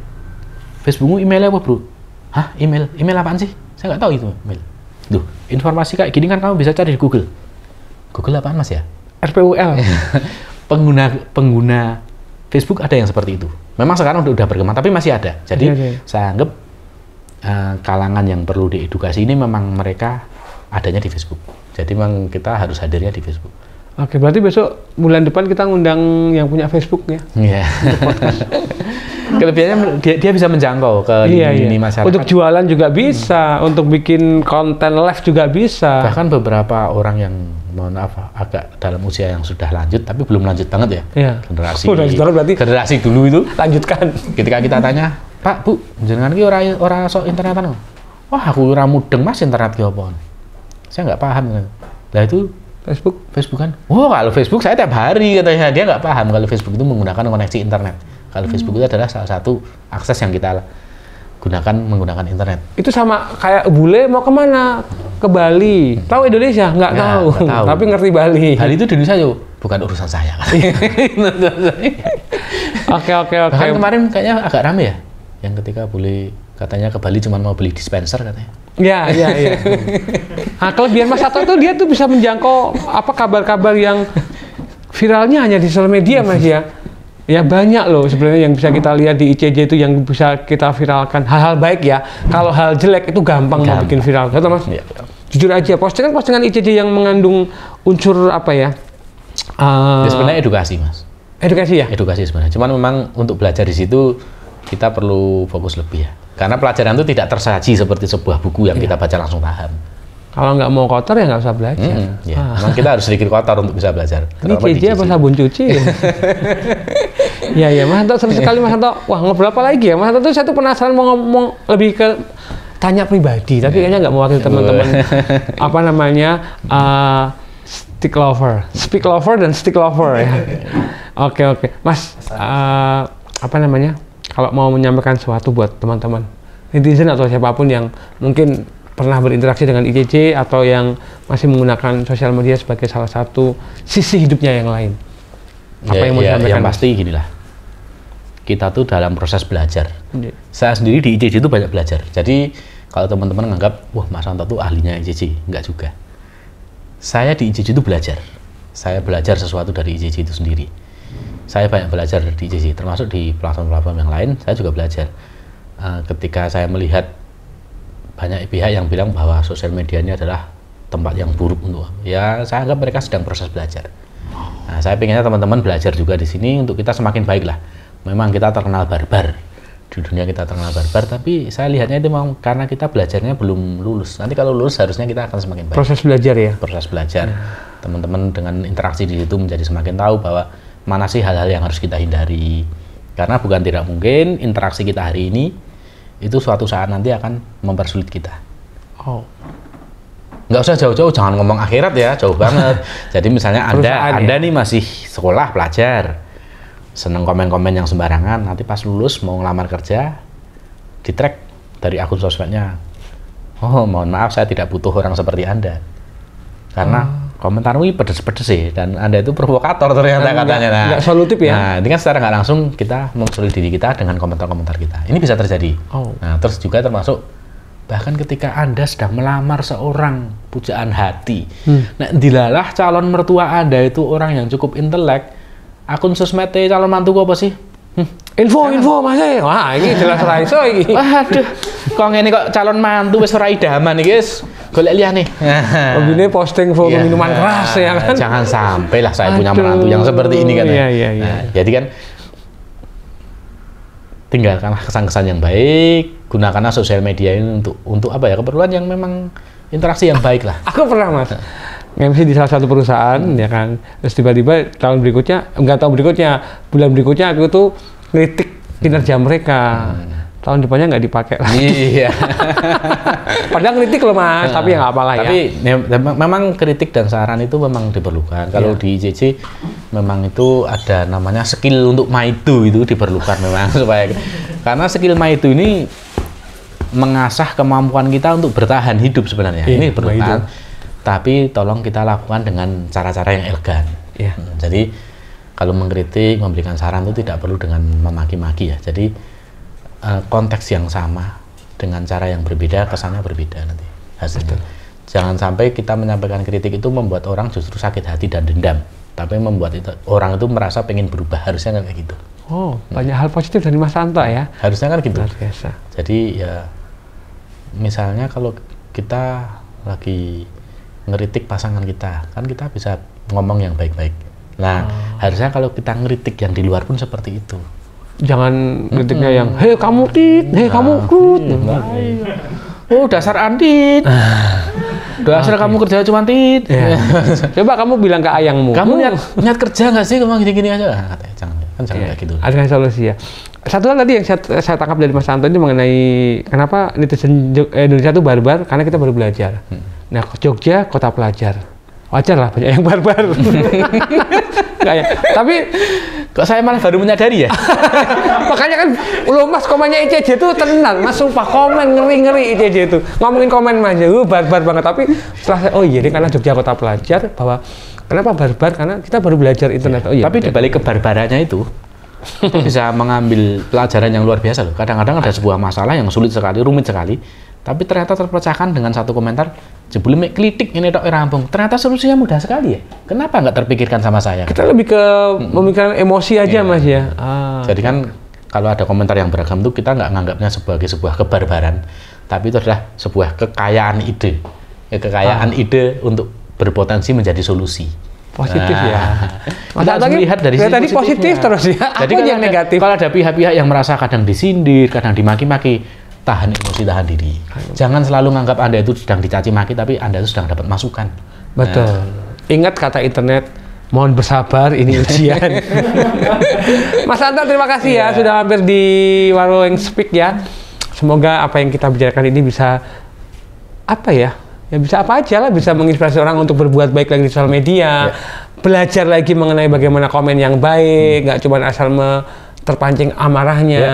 Facebookmu emailnya apa, Bro? Hah, email? Email apaan sih? Saya nggak tahu itu email. Duh, informasi kayak gini kan kamu bisa cari di Google. Google apaan Mas ya? RPUL. Pengguna Facebook ada yang seperti itu. Memang sekarang udah berkembang, tapi masih ada. Jadi saya anggap kalangan yang perlu diedukasi ini memang mereka adanya di Facebook. Jadi memang kita harus hadirnya di Facebook. Oke, berarti besok bulan depan kita ngundang yang punya Facebook ya. Iya. Kelebihannya dia bisa menjangkau ke lini masyarakat. Untuk jualan juga bisa, untuk bikin konten live juga bisa. Bahkan beberapa orang yang mohon maaf agak dalam usia yang sudah lanjut tapi belum lanjut banget ya. Iya. Generasi berarti generasi dulu itu lanjutkan. Ketika kita tanya, "Pak, Bu, jenengan ki ora sok internetan?" "Wah, aku ora mudeng Mas internet ki apa?" Saya nggak paham kan. Lah itu Facebook kan. "Oh, kalau Facebook saya tiap hari," katanya. Dia nggak paham kalau Facebook itu menggunakan koneksi internet. Kalau Facebook itu adalah salah satu akses yang kita gunakan menggunakan internet. Itu sama kayak bule mau kemana? Ke Bali. Tahu Indonesia? Nggak tahu. Tapi ngerti Bali. Hal itu di Indonesia bukan urusan saya. Oke. Bahkan kemarin kayaknya agak rame ya. Yang ketika bule katanya ke Bali cuma mau beli dispenser katanya. Iya. Nah, kelebihan Mas Sato itu dia tuh bisa menjangkau apa kabar-kabar yang viralnya hanya di sosial media, Mas ya. Ya banyak loh sebenarnya yang bisa kita lihat di ICJ itu yang bisa kita viralkan. Hal-hal baik ya. Kalau hal jelek itu gampang mau bikin viral. Betul, Mas? Iya. Jujur aja, postingan ICJ yang mengandung unsur apa ya? Ya, sebenarnya edukasi, Mas. Edukasi ya? Edukasi sebenarnya. Cuman memang untuk belajar di situ kita perlu fokus lebih ya. Karena pelajaran itu tidak tersaji seperti sebuah buku yang kita baca langsung paham. Kalau nggak mau kotor ya nggak usah belajar. Memang kita harus sedikit kotor untuk bisa belajar. Ini ICJ apa sabun cuci? Iya, Mas Hanto, seru sekali Mas Hanto. Wah, ngobrol apa lagi ya? Mas Hanto tuh saya tuh penasaran mau ngomong lebih ke tanya pribadi, tapi kayaknya nggak mewakili teman-teman apa namanya speak lover dan stick lover ya. Oke, Mas, apa namanya? Kalau mau menyampaikan sesuatu buat teman-teman netizen atau siapapun yang mungkin pernah berinteraksi dengan ICJ atau yang masih menggunakan sosial media sebagai salah satu sisi hidupnya yang lain, apa yang mau disampaikan? Yang pasti gini lah, kita tuh dalam proses belajar. Saya sendiri di ICJ itu banyak belajar. Jadi kalau teman-teman menganggap, wah Mas Hanto tuh ahlinya ICJ, enggak juga. Saya di ICJ itu belajar. Saya belajar sesuatu dari ICJ itu sendiri. Saya banyak belajar di ICJ, termasuk di platform-platform yang lain, saya juga belajar. Ketika saya melihat banyak pihak yang bilang bahwa sosial media ini adalah tempat yang buruk untuk, ya saya anggap mereka sedang proses belajar. Nah, saya pengennya teman-teman belajar juga di sini untuk kita semakin baik lah. Memang kita terkenal barbar, di dunia kita terkenal barbar, tapi saya lihatnya itu memang karena kita belajarnya belum lulus. Nanti kalau lulus harusnya kita akan semakin baik. Proses belajar ya? Proses belajar. Teman-teman dengan interaksi di situ menjadi semakin tahu bahwa mana sih hal-hal yang harus kita hindari. Karena bukan tidak mungkin interaksi kita hari ini itu suatu saat nanti akan mempersulit kita. Nggak usah jauh-jauh, jangan ngomong akhirat ya, jauh banget. Jadi misalnya Anda nih masih sekolah, pelajar, seneng komen-komen yang sembarangan, nanti pas lulus mau ngelamar kerja, di-track dari akun sosmednya. Oh, mohon maaf, saya tidak butuh orang seperti Anda. Karena komentarmu pedes-pedes sih, dan Anda itu provokator ternyata katanya. Nggak solutif ya? Nah, ini kan secara nggak langsung kita mempersulit diri kita dengan komentar-komentar kita. Ini bisa terjadi. Nah, terus juga termasuk bahkan ketika Anda sedang melamar seorang pujaan hati. Nah, dilalah calon mertua Anda itu orang yang cukup intelek, akun sosmednya calon mantu apa sih? Info Mas. Wah, ini jelas ra iso iki. Waduh. Kok ngene kok calon mantu wis ora idaman iki wis golek liyane. Hobinya posting foto minuman keras ya kan. Jangan sampai lah saya punya menantu yang seperti ini kan. Iya. Nah, jadi kan tinggalkanlah kesan-kesan yang baik, gunakanlah sosial media ini untuk apa ya, keperluan yang memang interaksi yang baik lah. Aku pernah Mas MC di salah satu perusahaan ya kan, terus tiba-tiba bulan berikutnya aku tuh kritik kinerja mereka. Tahun depannya nggak dipakai lagi. Iya. Padahal kritik loh Mas, tapi ya nggak apalah ya. Tapi memang kritik dan saran itu memang diperlukan. Kalau di ICJ memang itu ada namanya skill untuk maido itu diperlukan memang supaya, karena skill maido ini mengasah kemampuan kita untuk bertahan hidup sebenarnya. Ini diperlukan. Tapi tolong kita lakukan dengan cara-cara yang elegan. Jadi kalau mengkritik, memberikan saran itu tidak perlu dengan memaki-maki ya. Jadi konteks yang sama dengan cara yang berbeda, kesannya berbeda nanti hasilnya. Jangan sampai kita menyampaikan kritik itu membuat orang justru sakit hati dan dendam, tapi membuat orang itu merasa pengen berubah. Harusnya kan kayak gitu. Banyak hal positif dari Mas Hanto ya. Harusnya kan gitu. Luar biasa. Jadi ya misalnya kalau kita lagi ngeritik pasangan kita, kan kita bisa ngomong yang baik-baik. Nah, harusnya kalau kita ngeritik yang di luar pun seperti itu. Jangan kritiknya yang, hei kamu tit, hei kamu krut. Oh, dasar Andit. Dasar kamu kerja cuma tit. Coba kamu bilang ke ayangmu. Kamu niat kerja nggak sih, kamu gini-gini aja? Jangan kayak gitu. Ada solusi ya. Satu hal tadi yang saya tangkap dari Mas Hanto ini mengenai kenapa netizen Indonesia itu barbar, karena kita baru belajar. Nah, Jogja kota pelajar, wajar lah banyak yang barbar. Enggak ya? Tapi kok saya malah baru menyadari ya? Makanya kan, loh Mas, komennya ICJ itu tenang, Mas, sumpah komen ngeri-ngeri ICJ itu. Ngomongin komen Mas, barbar banget. Tapi setelah saya, oh iya, ini karena Jogja kota pelajar, bahwa kenapa barbar? Karena kita baru belajar internet. Oh iya. Tapi dibalik kebarbarannya itu, bisa mengambil pelajaran yang luar biasa loh. Kadang-kadang ada sebuah masalah yang sulit sekali, rumit sekali, Tapi ternyata terpecahkan dengan satu komentar, jebule mek klitik ini tok rampung. Ternyata solusinya mudah sekali ya. Kenapa nggak terpikirkan sama saya? Kita lebih ke memikirkan emosi aja Mas ya. Jadi kan kalau ada komentar yang beragam tuh kita nggak nganggapnya sebagai sebuah kebarbaran, tapi itu adalah sebuah kekayaan ide. Kekayaan ide untuk berpotensi menjadi solusi. Positif ya. Kita harus melihat dari sisi tadi positif terus ya. Jadi Apa yang negatif? Kalau ada pihak-pihak yang merasa kadang disindir, kadang dimaki-maki, tahan emosi, tahan diri. Jangan selalu menganggap Anda itu sedang dicaci maki, tapi Anda itu sedang dapat masukan. Betul. Ingat kata internet, mohon bersabar, ini ujian. Mas Anto, terima kasih ya sudah hampir di Warung Speak ya. Semoga apa yang kita bicarakan ini bisa bisa apa aja lah, bisa menginspirasi orang untuk berbuat baik lagi di sosial media, belajar lagi mengenai bagaimana komen yang baik, nggak cuma asal terpancing amarahnya,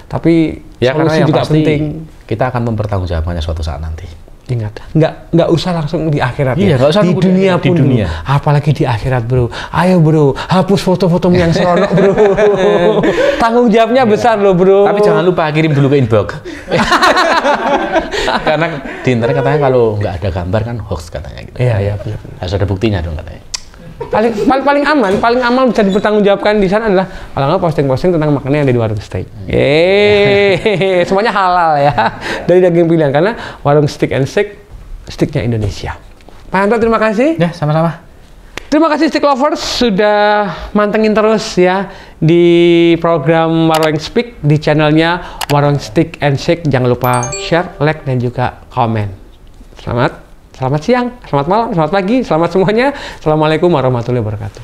tapi solusi juga penting. Kita akan mempertanggungjawabkannya suatu saat nanti. Ingat, nggak usah langsung di akhirat ya. Nggak usah di dunia pun, dunia. Apalagi di akhirat bro. Ayo bro, hapus foto-fotomu yang seronok bro. Tanggung jawabnya besar loh bro. Tapi jangan lupa kirim dulu ke inbox. Karena di internet katanya kalau nggak ada gambar kan hoax katanya gitu. Iya benar. Harus ada buktinya dong katanya. Paling aman bisa dipertanggungjawabkan di sana adalah kalau nggak posting tentang makanan yang ada di Warung Steak. Semuanya halal ya, dari daging pilihan, karena Warung Steak and Shake, steaknya Indonesia. Pak Anto, terima kasih. Ya, sama-sama. Terima kasih Steak Lovers sudah mantengin terus ya di program Warung Speak di channelnya Warung Steak and Shake. Jangan lupa share, like, dan juga komen. Selamat siang, selamat malam, selamat pagi, selamat semuanya. Assalamualaikum warahmatullahi wabarakatuh.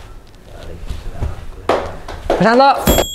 Mas Anto.